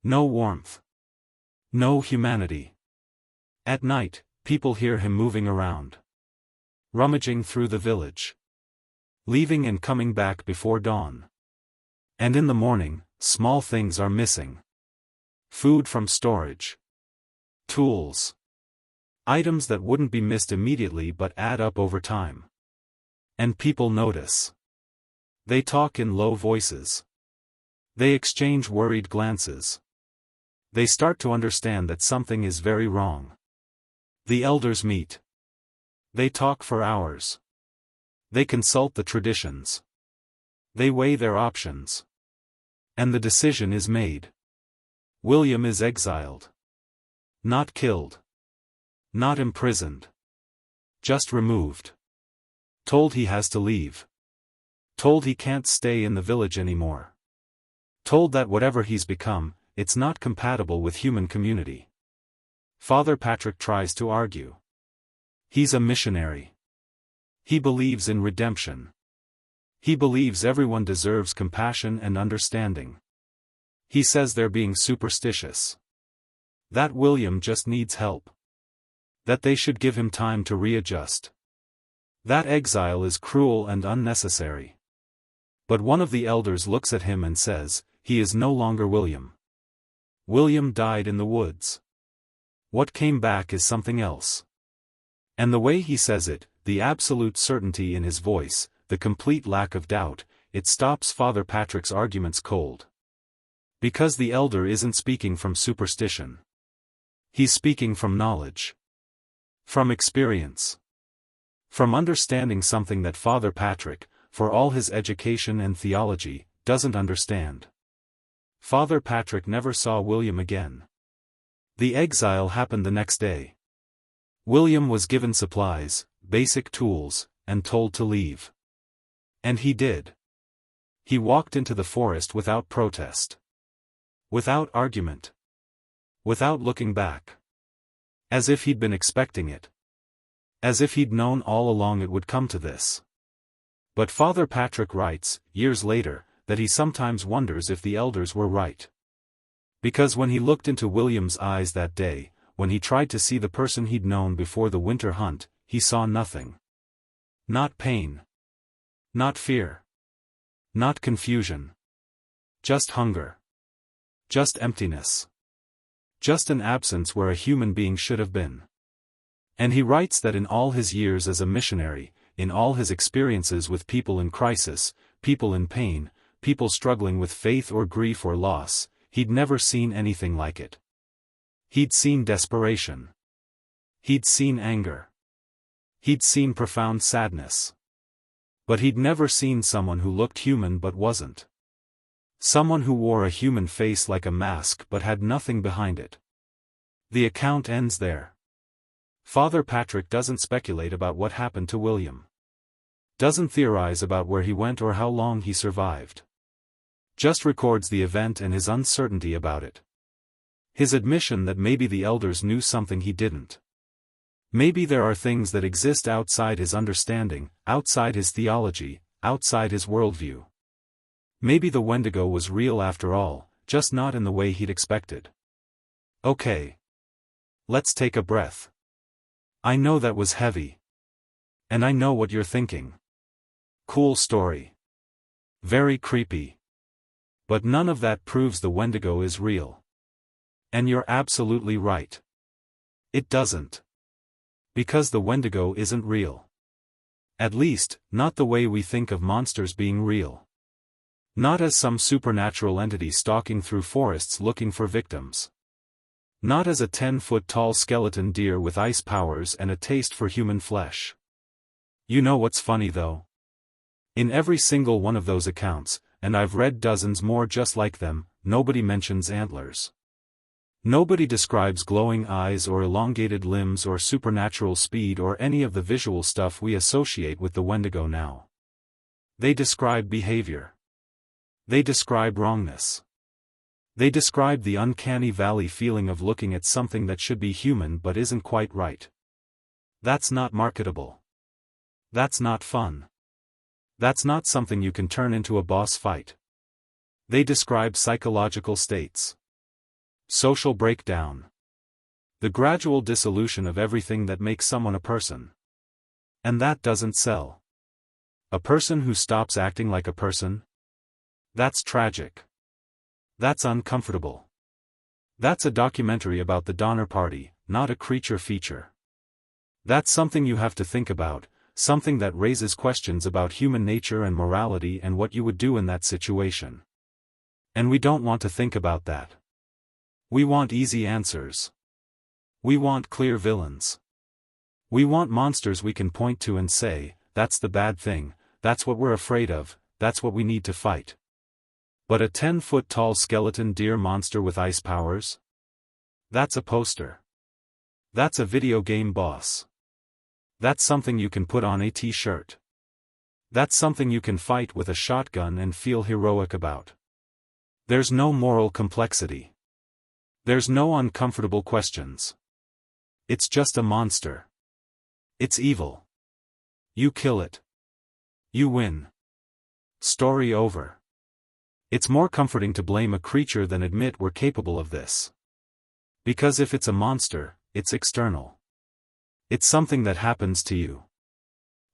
No warmth. No humanity. At night, people hear him moving around. Rummaging through the village. Leaving and coming back before dawn. And in the morning, small things are missing. Food from storage. Tools. Items that wouldn't be missed immediately but add up over time. And people notice. They talk in low voices. They exchange worried glances. They start to understand that something is very wrong. The elders meet. They talk for hours. They consult the traditions. They weigh their options. And the decision is made. William is exiled. Not killed. Not imprisoned. Just removed. Told he has to leave. Told he can't stay in the village anymore. Told that whatever he's become, it's not compatible with human community. Father Patrick tries to argue. He's a missionary. He believes in redemption. He believes everyone deserves compassion and understanding. He says they're being superstitious. That William just needs help. That they should give him time to readjust. That exile is cruel and unnecessary. But one of the elders looks at him and says, he is no longer William. William died in the woods. What came back is something else. And the way he says it, the absolute certainty in his voice, the complete lack of doubt, it stops Father Patrick's arguments cold. Because the elder isn't speaking from superstition. He's speaking from knowledge. From experience. From understanding something that Father Patrick, for all his education and theology, doesn't understand. Father Patrick never saw William again. The exile happened the next day. William was given supplies, basic tools, and told to leave. And he did. He walked into the forest without protest. Without argument. Without looking back. As if he'd been expecting it. As if he'd known all along it would come to this. But Father Patrick writes, years later, that he sometimes wonders if the elders were right. Because when he looked into William's eyes that day, when he tried to see the person he'd known before the winter hunt, he saw nothing. Not pain. Not fear. Not confusion. Just hunger. Just emptiness. Just an absence where a human being should have been. And he writes that in all his years as a missionary, in all his experiences with people in crisis, people in pain, people struggling with faith or grief or loss, he'd never seen anything like it. He'd seen desperation. He'd seen anger. He'd seen profound sadness. But he'd never seen someone who looked human but wasn't. Someone who wore a human face like a mask but had nothing behind it. The account ends there. Father Patrick doesn't speculate about what happened to William. Doesn't theorize about where he went or how long he survived. Just records the event and his uncertainty about it. His admission that maybe the elders knew something he didn't. Maybe there are things that exist outside his understanding, outside his theology, outside his worldview. Maybe the Wendigo was real after all, just not in the way he'd expected. Okay. Let's take a breath. I know that was heavy. And I know what you're thinking. Cool story. Very creepy. But none of that proves the Wendigo is real. And you're absolutely right. It doesn't. Because the Wendigo isn't real. At least, not the way we think of monsters being real. Not as some supernatural entity stalking through forests looking for victims. Not as a 10-foot-tall skeleton deer with ice powers and a taste for human flesh. You know what's funny though? In every single one of those accounts, and I've read dozens more just like them, nobody mentions antlers. Nobody describes glowing eyes or elongated limbs or supernatural speed or any of the visual stuff we associate with the Wendigo now. They describe behavior. They describe wrongness. They describe the uncanny valley feeling of looking at something that should be human but isn't quite right. That's not marketable. That's not fun. That's not something you can turn into a boss fight. They describe psychological states. Social breakdown. The gradual dissolution of everything that makes someone a person. And that doesn't sell. A person who stops acting like a person? That's tragic. That's uncomfortable. That's a documentary about the Donner Party, not a creature feature. That's something you have to think about, something that raises questions about human nature and morality and what you would do in that situation. And we don't want to think about that. We want easy answers. We want clear villains. We want monsters we can point to and say, that's the bad thing, that's what we're afraid of, that's what we need to fight. But a 10-foot-tall skeleton deer monster with ice powers? That's a poster. That's a video game boss. That's something you can put on a t-shirt. That's something you can fight with a shotgun and feel heroic about. There's no moral complexity. There's no uncomfortable questions. It's just a monster. It's evil. You kill it. You win. Story over. It's more comforting to blame a creature than admit we're capable of this. Because if it's a monster, it's external. It's something that happens to you.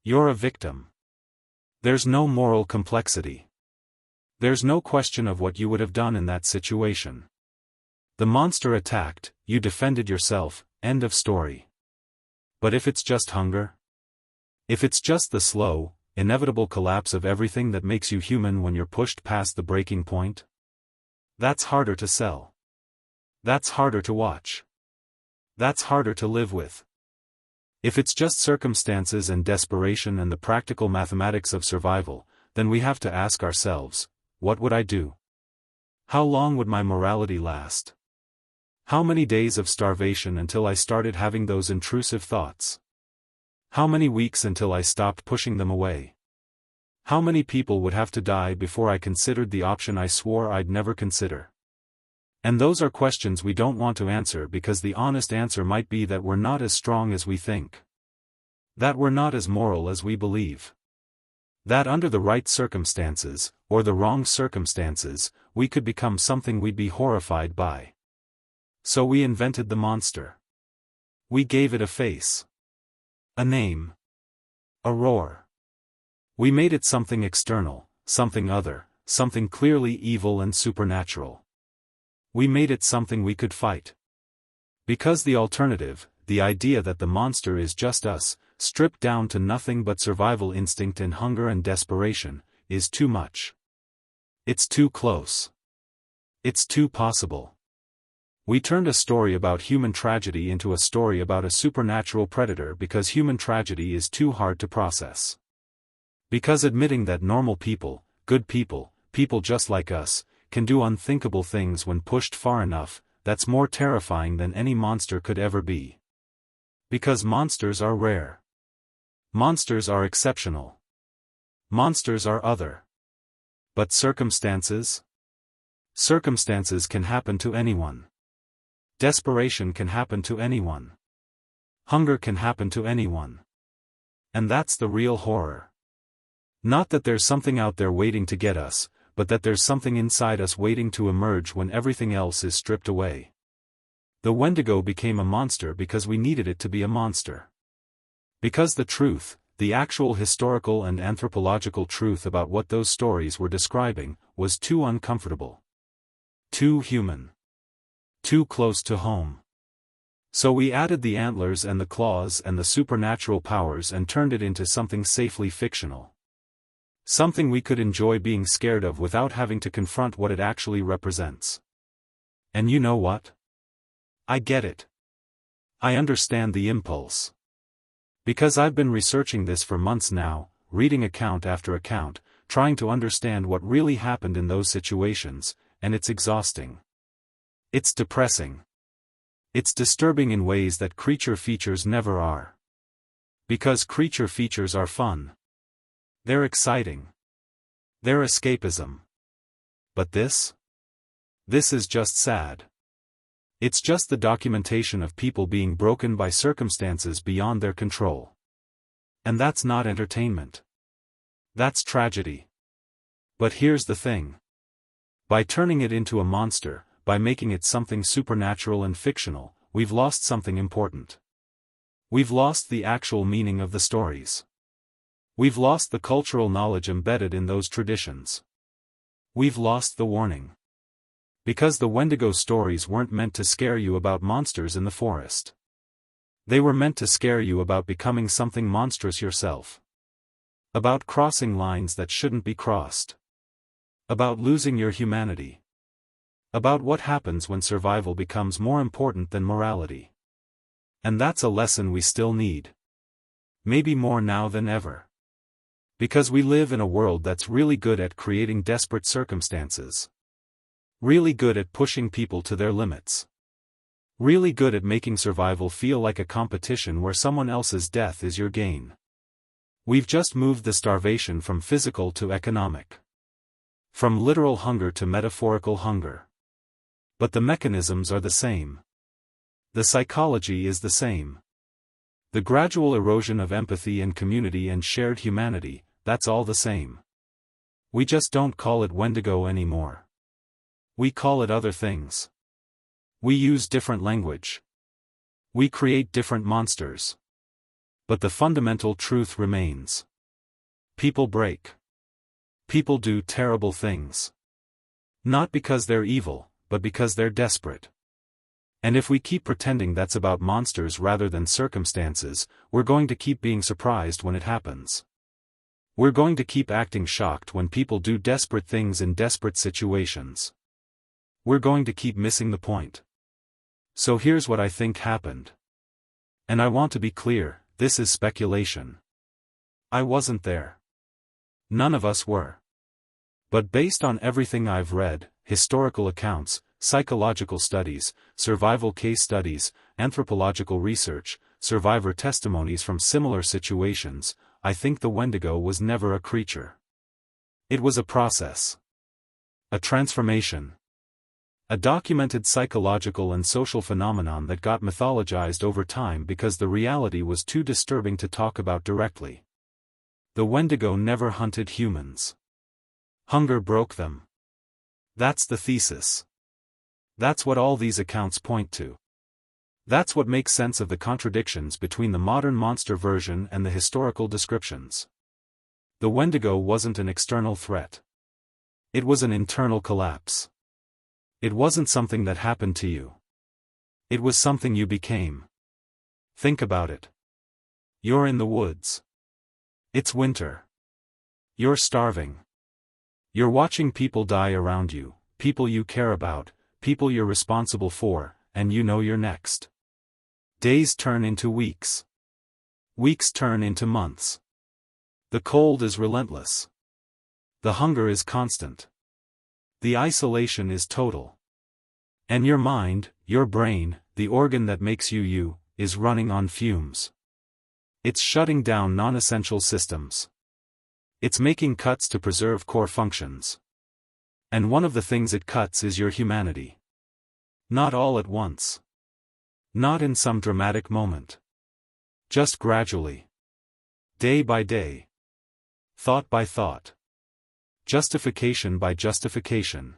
You're a victim. There's no moral complexity. There's no question of what you would have done in that situation. The monster attacked, you defended yourself, end of story. But if it's just hunger? If it's just the slow, inevitable collapse of everything that makes you human when you're pushed past the breaking point? That's harder to sell. That's harder to watch. That's harder to live with. If it's just circumstances and desperation and the practical mathematics of survival, then we have to ask ourselves, what would I do? How long would my morality last? How many days of starvation until I started having those intrusive thoughts? How many weeks until I stopped pushing them away? How many people would have to die before I considered the option I swore I'd never consider? And those are questions we don't want to answer because the honest answer might be that we're not as strong as we think. That we're not as moral as we believe. That under the right circumstances, or the wrong circumstances, we could become something we'd be horrified by. So we invented the monster. We gave it a face. A name. A roar. We made it something external, something other, something clearly evil and supernatural. We made it something we could fight. Because the alternative, the idea that the monster is just us, stripped down to nothing but survival instinct and hunger and desperation, is too much. It's too close. It's too possible. We turned a story about human tragedy into a story about a supernatural predator because human tragedy is too hard to process. Because admitting that normal people, good people, people just like us, can do unthinkable things when pushed far enough, that's more terrifying than any monster could ever be. Because monsters are rare. Monsters are exceptional. Monsters are other. But circumstances? Circumstances can happen to anyone. Desperation can happen to anyone. Hunger can happen to anyone. And that's the real horror. Not that there's something out there waiting to get us, but that there's something inside us waiting to emerge when everything else is stripped away. The Wendigo became a monster because we needed it to be a monster. Because the truth, the actual historical and anthropological truth about what those stories were describing, was too uncomfortable. Too human. Too close to home. So we added the antlers and the claws and the supernatural powers and turned it into something safely fictional. Something we could enjoy being scared of without having to confront what it actually represents. And you know what? I get it. I understand the impulse. Because I've been researching this for months now, reading account after account, trying to understand what really happened in those situations, and it's exhausting. It's depressing. It's disturbing in ways that creature features never are. Because creature features are fun. They're exciting. They're escapism. But this? This is just sad. It's just the documentation of people being broken by circumstances beyond their control. And that's not entertainment. That's tragedy. But here's the thing. By turning it into a monster, by making it something supernatural and fictional, we've lost something important. We've lost the actual meaning of the stories. We've lost the cultural knowledge embedded in those traditions. We've lost the warning. Because the Wendigo stories weren't meant to scare you about monsters in the forest. They were meant to scare you about becoming something monstrous yourself. About crossing lines that shouldn't be crossed. About losing your humanity. About what happens when survival becomes more important than morality. And that's a lesson we still need. Maybe more now than ever. Because we live in a world that's really good at creating desperate circumstances. Really good at pushing people to their limits. Really good at making survival feel like a competition where someone else's death is your gain. We've just moved the starvation from physical to economic. From literal hunger to metaphorical hunger. But the mechanisms are the same. The psychology is the same. The gradual erosion of empathy and community and shared humanity, that's all the same. We just don't call it Wendigo anymore. We call it other things. We use different language. We create different monsters. But the fundamental truth remains. People break. People do terrible things. Not because they're evil, but because they're desperate. And if we keep pretending that's about monsters rather than circumstances, we're going to keep being surprised when it happens. We're going to keep acting shocked when people do desperate things in desperate situations. We're going to keep missing the point. So here's what I think happened. And I want to be clear, this is speculation. I wasn't there. None of us were. But based on everything I've read, historical accounts, psychological studies, survival case studies, anthropological research, survivor testimonies from similar situations, I think the Wendigo was never a creature. It was a process. A transformation. A documented psychological and social phenomenon that got mythologized over time because the reality was too disturbing to talk about directly. The Wendigo never hunted humans. Hunger broke them. That's the thesis. That's what all these accounts point to. That's what makes sense of the contradictions between the modern monster version and the historical descriptions. The Wendigo wasn't an external threat. It was an internal collapse. It wasn't something that happened to you. It was something you became. Think about it. You're in the woods. It's winter. You're starving. You're watching people die around you, people you care about, people you're responsible for, and you know you're next. Days turn into weeks. Weeks turn into months. The cold is relentless. The hunger is constant. The isolation is total. And your mind, your brain, the organ that makes you you, is running on fumes. It's shutting down non-essential systems. It's making cuts to preserve core functions. And one of the things it cuts is your humanity. Not all at once. Not in some dramatic moment. Just gradually. Day by day. Thought by thought. Justification by justification.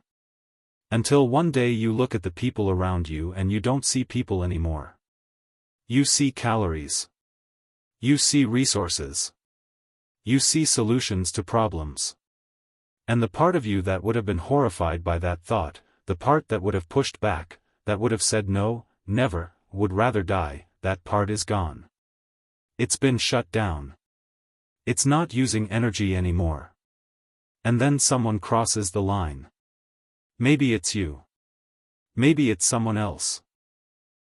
Until one day you look at the people around you and you don't see people anymore. You see calories. You see resources. You see solutions to problems. And the part of you that would have been horrified by that thought, the part that would have pushed back, that would have said no, never, would rather die, that part is gone. It's been shut down. It's not using energy anymore. And then someone crosses the line. Maybe it's you. Maybe it's someone else.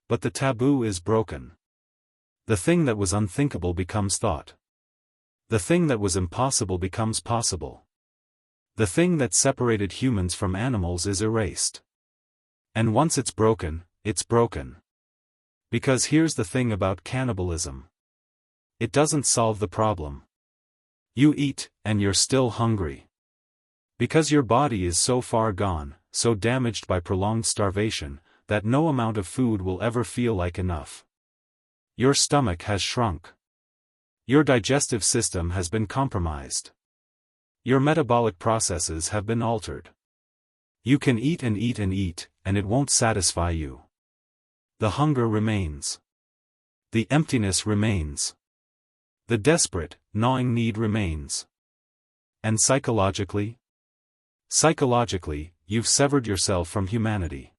But the taboo is broken. The thing that was unthinkable becomes thought. The thing that was impossible becomes possible. The thing that separated humans from animals is erased. And once it's broken, it's broken. Because here's the thing about cannibalism. It doesn't solve the problem. You eat, and you're still hungry. Because your body is so far gone, so damaged by prolonged starvation, that no amount of food will ever feel like enough. Your stomach has shrunk. Your digestive system has been compromised. Your metabolic processes have been altered. You can eat and eat and eat, and it won't satisfy you. The hunger remains. The emptiness remains. The desperate, gnawing need remains. And psychologically? Psychologically, you've severed yourself from humanity.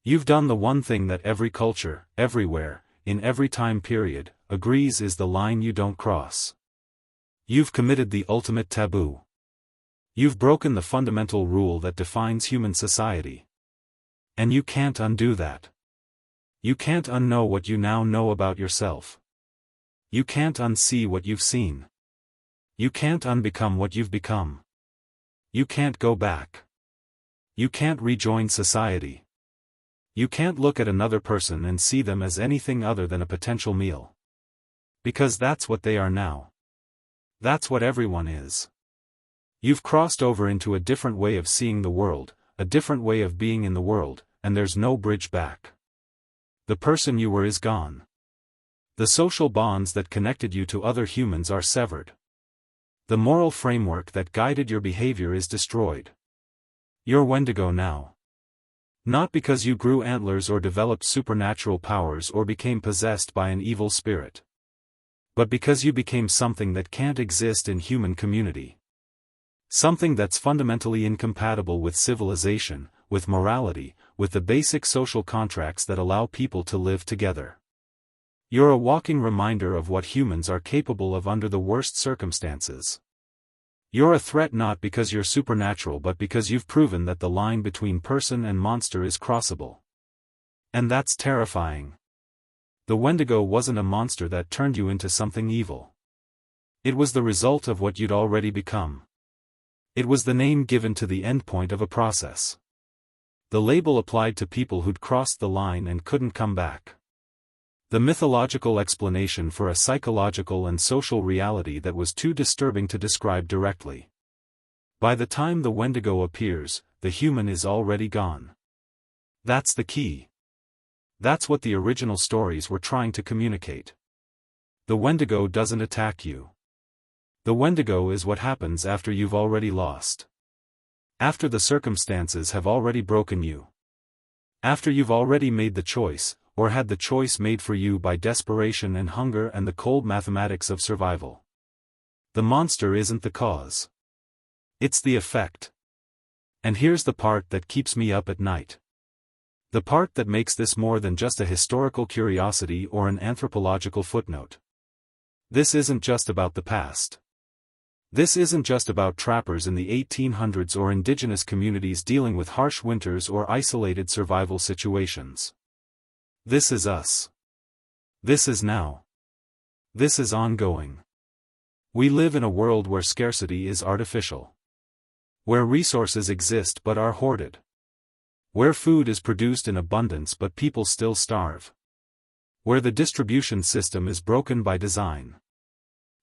You've done the one thing that every culture, everywhere, in every time period, agrees is the line you don't cross. You've committed the ultimate taboo. You've broken the fundamental rule that defines human society. And you can't undo that. You can't unknow what you now know about yourself. You can't unsee what you've seen. You can't unbecome what you've become. You can't go back. You can't rejoin society. You can't look at another person and see them as anything other than a potential meal. Because that's what they are now. That's what everyone is. You've crossed over into a different way of seeing the world, a different way of being in the world, and there's no bridge back. The person you were is gone. The social bonds that connected you to other humans are severed. The moral framework that guided your behavior is destroyed. You're Wendigo now. Not because you grew antlers or developed supernatural powers or became possessed by an evil spirit. But because you became something that can't exist in human community. Something that's fundamentally incompatible with civilization, with morality, with the basic social contracts that allow people to live together. You're a walking reminder of what humans are capable of under the worst circumstances. You're a threat not because you're supernatural but because you've proven that the line between person and monster is crossable. And that's terrifying. The Wendigo wasn't a monster that turned you into something evil. It was the result of what you'd already become. It was the name given to the endpoint of a process. The label applied to people who'd crossed the line and couldn't come back. The mythological explanation for a psychological and social reality that was too disturbing to describe directly. By the time the Wendigo appears, the human is already gone. That's the key. That's what the original stories were trying to communicate. The Wendigo doesn't attack you. The Wendigo is what happens after you've already lost. After the circumstances have already broken you. After you've already made the choice, or had the choice made for you by desperation and hunger and the cold mathematics of survival. The monster isn't the cause. It's the effect. And here's the part that keeps me up at night. The part that makes this more than just a historical curiosity or an anthropological footnote. This isn't just about the past. This isn't just about trappers in the 1800s or indigenous communities dealing with harsh winters or isolated survival situations. This is us. This is now. This is ongoing. We live in a world where scarcity is artificial. Where resources exist but are hoarded. Where food is produced in abundance but people still starve. Where the distribution system is broken by design.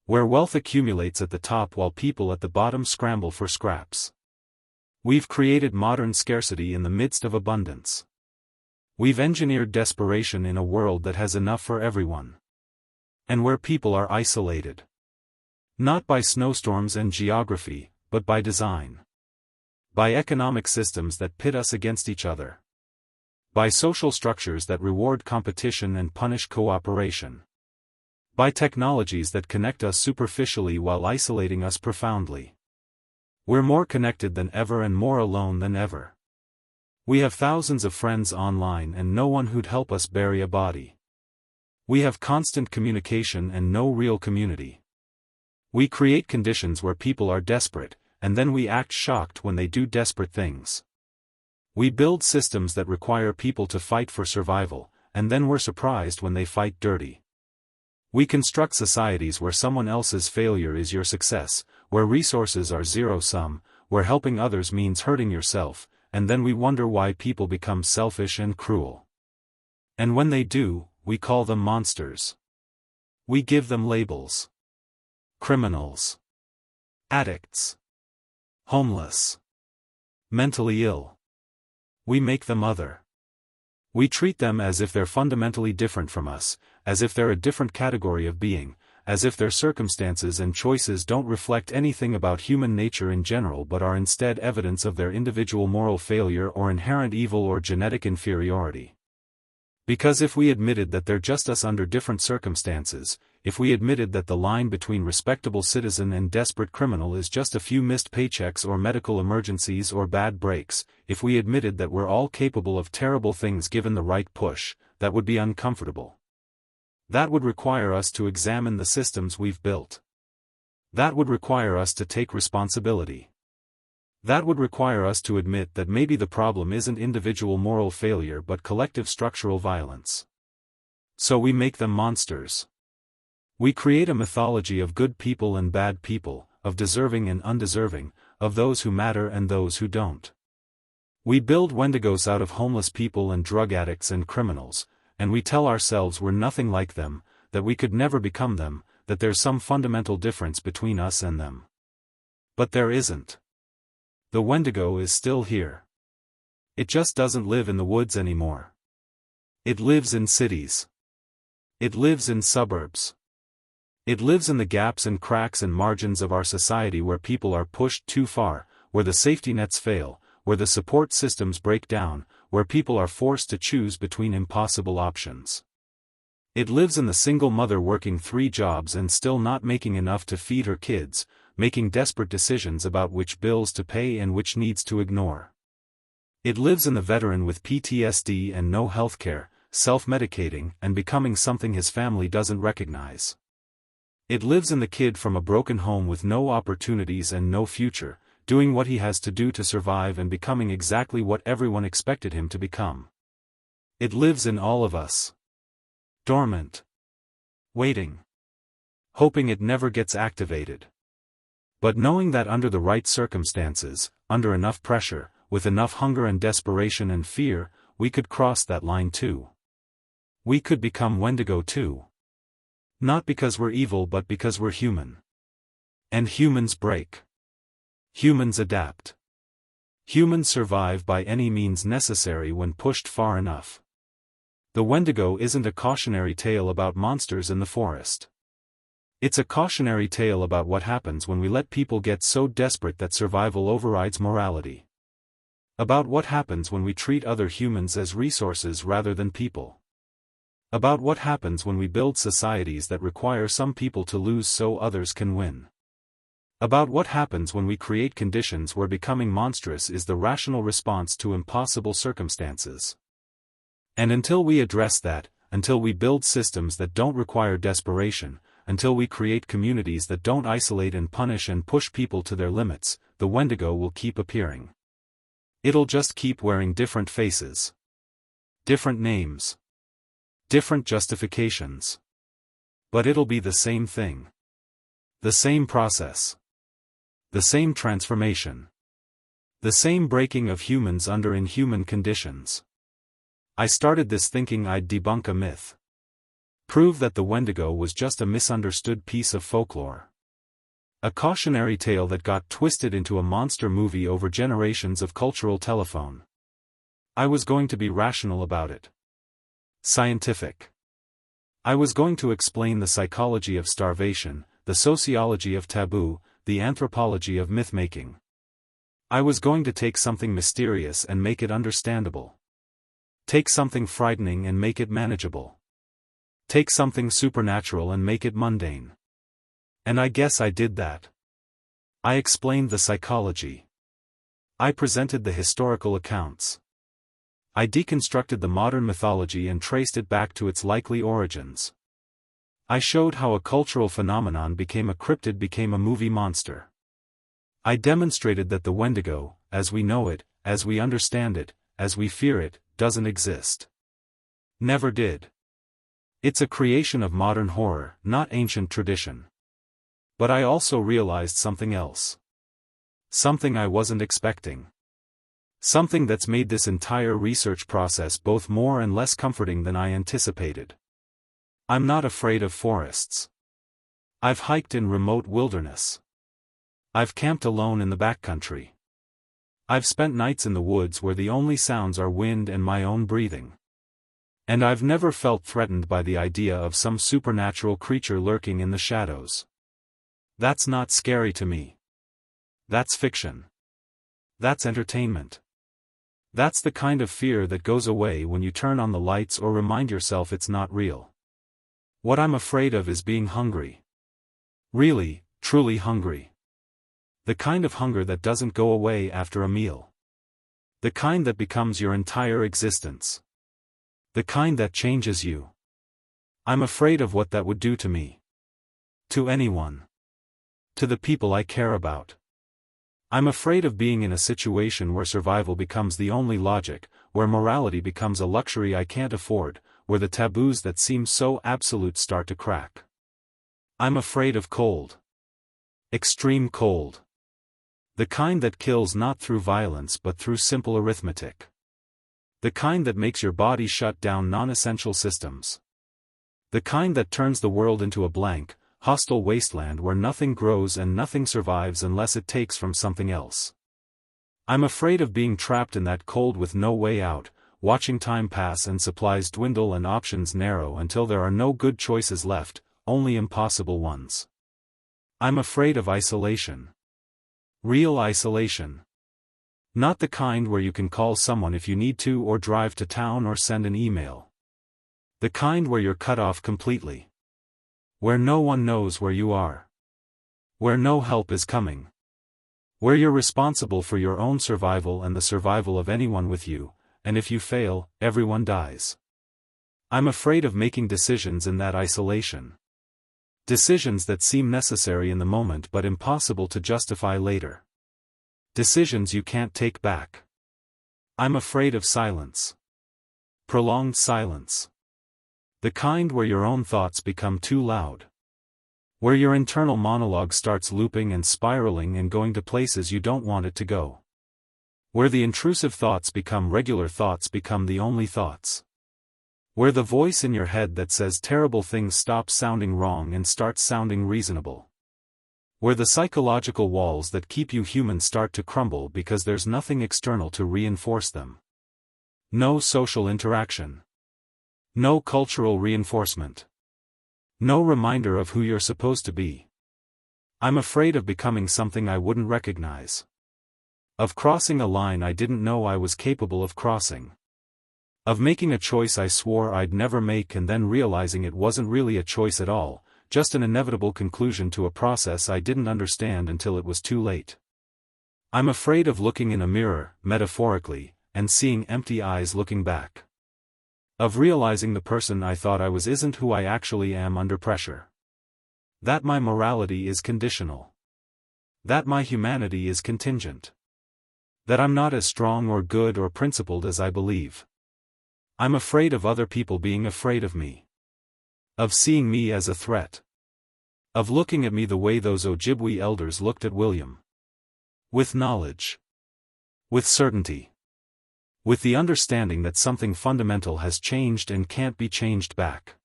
Where wealth accumulates at the top while people at the bottom scramble for scraps. We've created modern scarcity in the midst of abundance. We've engineered desperation in a world that has enough for everyone. And where people are isolated. Not by snowstorms and geography, but by design. By economic systems that pit us against each other. By social structures that reward competition and punish cooperation. By technologies that connect us superficially while isolating us profoundly. We're more connected than ever and more alone than ever. We have thousands of friends online and no one who'd help us bury a body. We have constant communication and no real community. We create conditions where people are desperate, and then we act shocked when they do desperate things. We build systems that require people to fight for survival, and then we're surprised when they fight dirty. We construct societies where someone else's failure is your success, where resources are zero-sum, where helping others means hurting yourself, and then we wonder why people become selfish and cruel. And when they do, we call them monsters. We give them labels. Criminals. Addicts. Homeless. Mentally ill. We make them other. We treat them as if they're fundamentally different from us, as if they're a different category of being, as if their circumstances and choices don't reflect anything about human nature in general but are instead evidence of their individual moral failure or inherent evil or genetic inferiority. Because if we admitted that they're just us under different circumstances, if we admitted that the line between respectable citizen and desperate criminal is just a few missed paychecks or medical emergencies or bad breaks, if we admitted that we're all capable of terrible things given the right push, that would be uncomfortable. That would require us to examine the systems we've built. That would require us to take responsibility. That would require us to admit that maybe the problem isn't individual moral failure but collective structural violence. So we make them monsters. We create a mythology of good people and bad people, of deserving and undeserving, of those who matter and those who don't. We build Wendigos out of homeless people and drug addicts and criminals, and we tell ourselves we're nothing like them, that we could never become them, that there's some fundamental difference between us and them. But there isn't. The Wendigo is still here. It just doesn't live in the woods anymore. It lives in cities. It lives in suburbs. It lives in the gaps and cracks and margins of our society where people are pushed too far, where the safety nets fail, where the support systems break down, where people are forced to choose between impossible options. It lives in the single mother working 3 jobs and still not making enough to feed her kids, making desperate decisions about which bills to pay and which needs to ignore. It lives in the veteran with PTSD and no healthcare, self-medicating and becoming something his family doesn't recognize. It lives in the kid from a broken home with no opportunities and no future, doing what he has to do to survive and becoming exactly what everyone expected him to become. It lives in all of us. Dormant. Waiting. Hoping it never gets activated. But knowing that under the right circumstances, under enough pressure, with enough hunger and desperation and fear, we could cross that line too. We could become Wendigo too. Not because we're evil but because we're human. And humans break. Humans adapt. Humans survive by any means necessary when pushed far enough. The Wendigo isn't a cautionary tale about monsters in the forest. It's a cautionary tale about what happens when we let people get so desperate that survival overrides morality. About what happens when we treat other humans as resources rather than people. About what happens when we build societies that require some people to lose so others can win. About what happens when we create conditions where becoming monstrous is the rational response to impossible circumstances. And until we address that, until we build systems that don't require desperation, until we create communities that don't isolate and punish and push people to their limits, the Wendigo will keep appearing. It'll just keep wearing different faces. Different names. Different justifications. But it'll be the same thing. The same process. The same transformation. The same breaking of humans under inhuman conditions. I started this thinking I'd debunk a myth. Prove that the Wendigo was just a misunderstood piece of folklore. A cautionary tale that got twisted into a monster movie over generations of cultural telephone. I was going to be rational about it. Scientific. I was going to explain the psychology of starvation, the sociology of taboo, the anthropology of myth-making. I was going to take something mysterious and make it understandable. Take something frightening and make it manageable. Take something supernatural and make it mundane. And I guess I did that. I explained the psychology. I presented the historical accounts. I deconstructed the modern mythology and traced it back to its likely origins. I showed how a cultural phenomenon became a cryptid became a movie monster. I demonstrated that the Wendigo, as we know it, as we understand it, as we fear it, doesn't exist. Never did. It's a creation of modern horror, not ancient tradition. But I also realized something else. Something I wasn't expecting. Something that's made this entire research process both more and less comforting than I anticipated. I'm not afraid of forests. I've hiked in remote wilderness. I've camped alone in the backcountry. I've spent nights in the woods where the only sounds are wind and my own breathing. And I've never felt threatened by the idea of some supernatural creature lurking in the shadows. That's not scary to me. That's fiction. That's entertainment. That's the kind of fear that goes away when you turn on the lights or remind yourself it's not real. What I'm afraid of is being hungry. Really, truly hungry. The kind of hunger that doesn't go away after a meal. The kind that becomes your entire existence. The kind that changes you. I'm afraid of what that would do to me. To anyone. To the people I care about. I'm afraid of being in a situation where survival becomes the only logic, where morality becomes a luxury I can't afford, where the taboos that seem so absolute start to crack. I'm afraid of cold. Extreme cold. The kind that kills not through violence but through simple arithmetic. The kind that makes your body shut down non-essential systems. The kind that turns the world into a blank, hostile wasteland where nothing grows and nothing survives unless it takes from something else. I'm afraid of being trapped in that cold with no way out, watching time pass and supplies dwindle and options narrow until there are no good choices left, only impossible ones. I'm afraid of isolation. Real isolation. Not the kind where you can call someone if you need to or drive to town or send an email. The kind where you're cut off completely. Where no one knows where you are. Where no help is coming. Where you're responsible for your own survival and the survival of anyone with you, and if you fail, everyone dies. I'm afraid of making decisions in that isolation. Decisions that seem necessary in the moment but impossible to justify later. Decisions you can't take back. I'm afraid of silence. Prolonged silence. The kind where your own thoughts become too loud. Where your internal monologue starts looping and spiraling and going to places you don't want it to go. Where the intrusive thoughts become regular thoughts become the only thoughts. Where the voice in your head that says terrible things stops sounding wrong and starts sounding reasonable. Where the psychological walls that keep you human start to crumble because there's nothing external to reinforce them. No social interaction. No cultural reinforcement. No reminder of who you're supposed to be. I'm afraid of becoming something I wouldn't recognize. Of crossing a line I didn't know I was capable of crossing. Of making a choice I swore I'd never make and then realizing it wasn't really a choice at all, just an inevitable conclusion to a process I didn't understand until it was too late. I'm afraid of looking in a mirror, metaphorically, and seeing empty eyes looking back. Of realizing the person I thought I was isn't who I actually am under pressure. That my morality is conditional. That my humanity is contingent. That I'm not as strong or good or principled as I believe. I'm afraid of other people being afraid of me. Of seeing me as a threat. Of looking at me the way those Ojibwe elders looked at William. With knowledge. With certainty. With the understanding that something fundamental has changed and can't be changed back.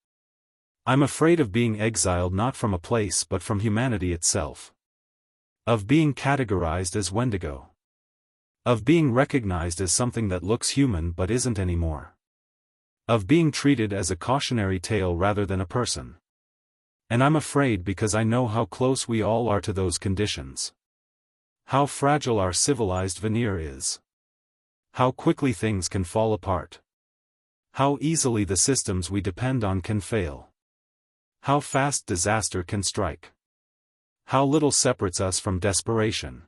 I'm afraid of being exiled not from a place but from humanity itself. Of being categorized as Wendigo. Of being recognized as something that looks human but isn't anymore. Of being treated as a cautionary tale rather than a person. And I'm afraid because I know how close we all are to those conditions. How fragile our civilized veneer is. How quickly things can fall apart. How easily the systems we depend on can fail. How fast disaster can strike. How little separates us from desperation.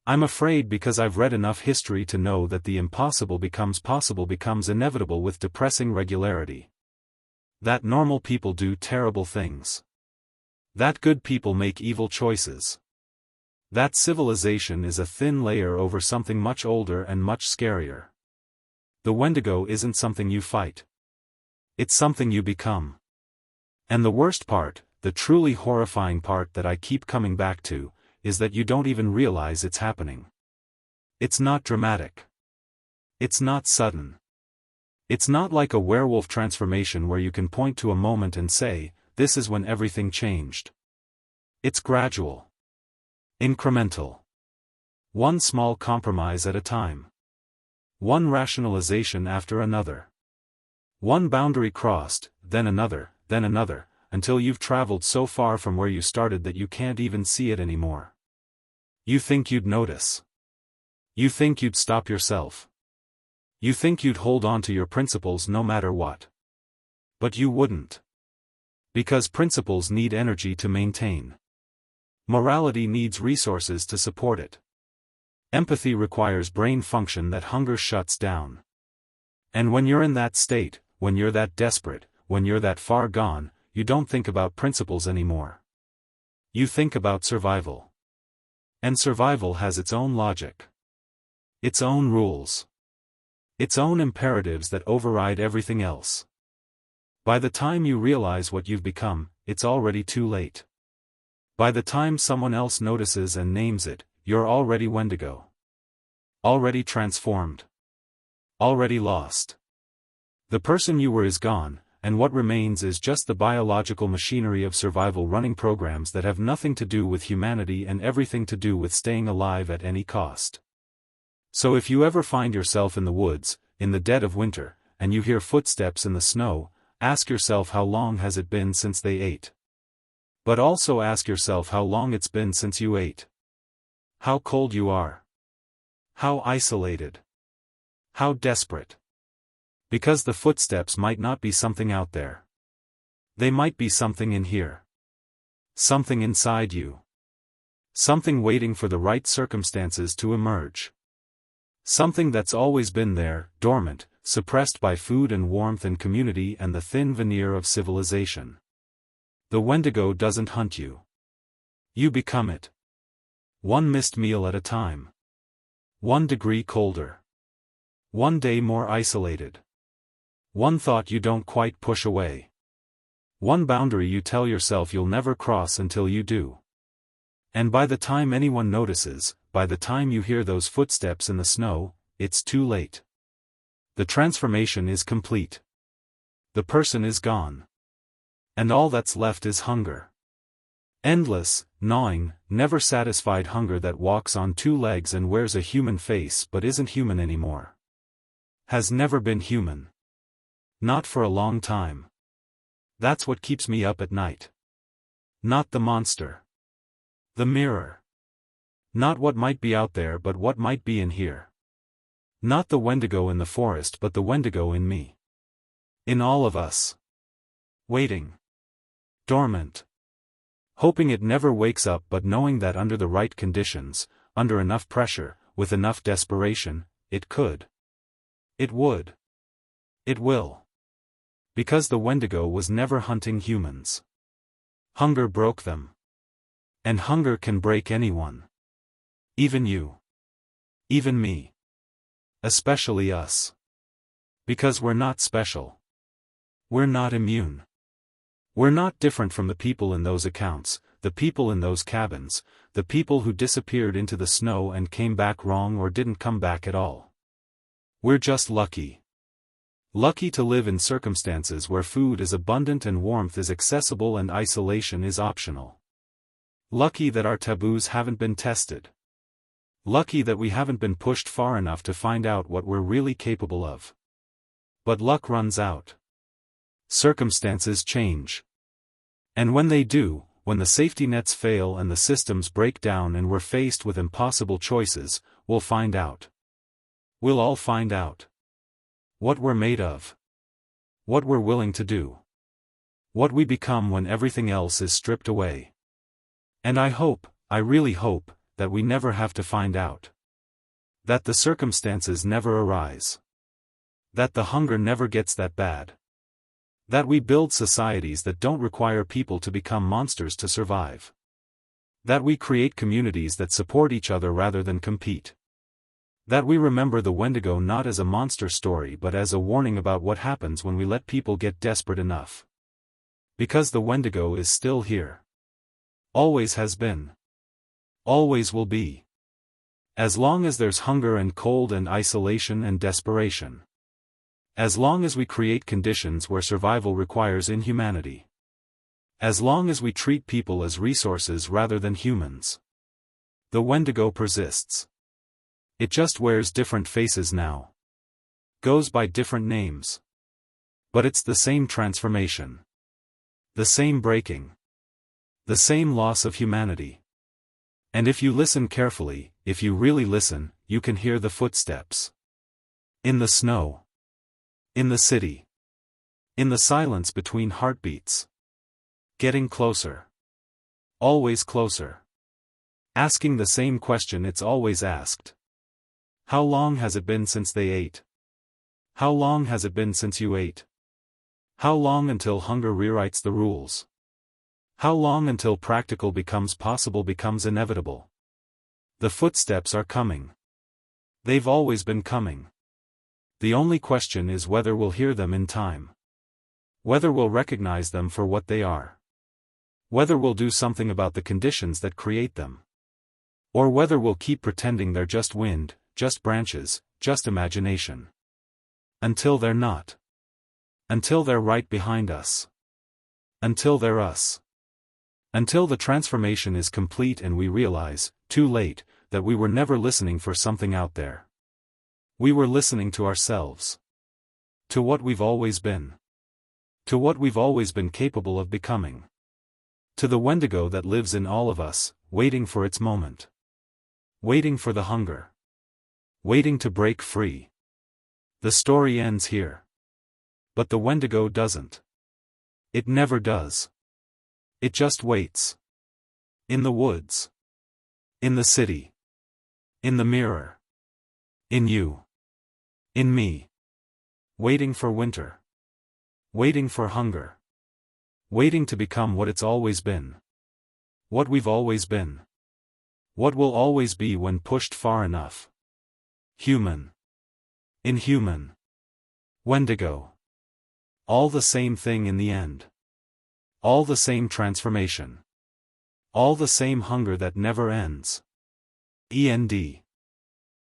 I'm afraid because I've read enough history to know that the impossible becomes possible becomes inevitable with depressing regularity. That normal people do terrible things. That good people make evil choices. That civilization is a thin layer over something much older and much scarier. The Wendigo isn't something you fight. It's something you become. And the worst part, the truly horrifying part that I keep coming back to, is that you don't even realize it's happening. It's not dramatic. It's not sudden. It's not like a werewolf transformation where you can point to a moment and say, this is when everything changed. It's gradual. Incremental. One small compromise at a time. One rationalization after another. One boundary crossed, then another, until you've traveled so far from where you started that you can't even see it anymore. You think you'd notice. You think you'd stop yourself. You think you'd hold on to your principles no matter what. But you wouldn't. Because principles need energy to maintain. Morality needs resources to support it. Empathy requires brain function that hunger shuts down. And when you're in that state, when you're that desperate, when you're that far gone, you don't think about principles anymore. You think about survival. And survival has its own logic. Its own rules. Its own imperatives that override everything else. By the time you realize what you've become, it's already too late. By the time someone else notices and names it, you're already Wendigo. Already transformed. Already lost. The person you were is gone, and what remains is just the biological machinery of survival running programs that have nothing to do with humanity and everything to do with staying alive at any cost. So if you ever find yourself in the woods, in the dead of winter, and you hear footsteps in the snow, ask yourself how long has it been since they ate. But also ask yourself how long it's been since you ate. How cold you are. How isolated. How desperate. Because the footsteps might not be something out there. They might be something in here. Something inside you. Something waiting for the right circumstances to emerge. Something that's always been there, dormant, suppressed by food and warmth and community and the thin veneer of civilization. The Wendigo doesn't hunt you. You become it. One missed meal at a time. 1 degree colder. 1 day more isolated. 1 thought you don't quite push away. 1 boundary you tell yourself you'll never cross until you do. And by the time anyone notices, by the time you hear those footsteps in the snow, it's too late. The transformation is complete. The person is gone. And all that's left is hunger. Endless, gnawing, never satisfied hunger that walks on 2 legs and wears a human face but isn't human anymore. Has never been human. Not for a long time. That's what keeps me up at night. Not the monster. The mirror. Not what might be out there but what might be in here. Not the Wendigo in the forest but the Wendigo in me. In all of us. Waiting. Dormant. Hoping it never wakes up but knowing that under the right conditions, under enough pressure, with enough desperation, it could. It would. It will. Because the Wendigo was never hunting humans. Hunger broke them. And hunger can break anyone. Even you. Even me. Especially us. Because we're not special. We're not immune. We're not different from the people in those accounts, the people in those cabins, the people who disappeared into the snow and came back wrong or didn't come back at all. We're just lucky. Lucky to live in circumstances where food is abundant and warmth is accessible and isolation is optional. Lucky that our taboos haven't been tested. Lucky that we haven't been pushed far enough to find out what we're really capable of. But luck runs out. Circumstances change. And when they do, when the safety nets fail and the systems break down and we're faced with impossible choices, we'll find out. We'll all find out. What we're made of. What we're willing to do. What we become when everything else is stripped away. And I really hope, that we never have to find out. That the circumstances never arise. That the hunger never gets that bad. That we build societies that don't require people to become monsters to survive. That we create communities that support each other rather than compete. That we remember the Wendigo not as a monster story but as a warning about what happens when we let people get desperate enough. Because the Wendigo is still here. Always has been. Always will be. As long as there's hunger and cold and isolation and desperation. As long as we create conditions where survival requires inhumanity. As long as we treat people as resources rather than humans. The Wendigo persists. It just wears different faces now. Goes by different names. But it's the same transformation. The same breaking. The same loss of humanity. And if you listen carefully, if you really listen, you can hear the footsteps. In the snow. In the city. In the silence between heartbeats. Getting closer. Always closer. Asking the same question it's always asked. How long has it been since they ate? How long has it been since you ate? How long until hunger rewrites the rules? How long until practical becomes possible becomes inevitable? The footsteps are coming. They've always been coming. The only question is whether we'll hear them in time. Whether we'll recognize them for what they are. Whether we'll do something about the conditions that create them. Or whether we'll keep pretending they're just wind, just branches, just imagination. Until they're not. Until they're right behind us. Until they're us. Until the transformation is complete and we realize, too late, that we were never listening for something out there. We were listening to ourselves. To what we've always been. To what we've always been capable of becoming. To the Wendigo that lives in all of us, waiting for its moment. Waiting for the hunger. Waiting to break free. The story ends here. But the Wendigo doesn't. It never does. It just waits. In the woods. In the city. In the mirror. In you. In me. Waiting for winter. Waiting for hunger. Waiting to become what it's always been. What we've always been. What we'll always be when pushed far enough. Human. Inhuman. Wendigo. All the same thing in the end. All the same transformation. All the same hunger that never ends. END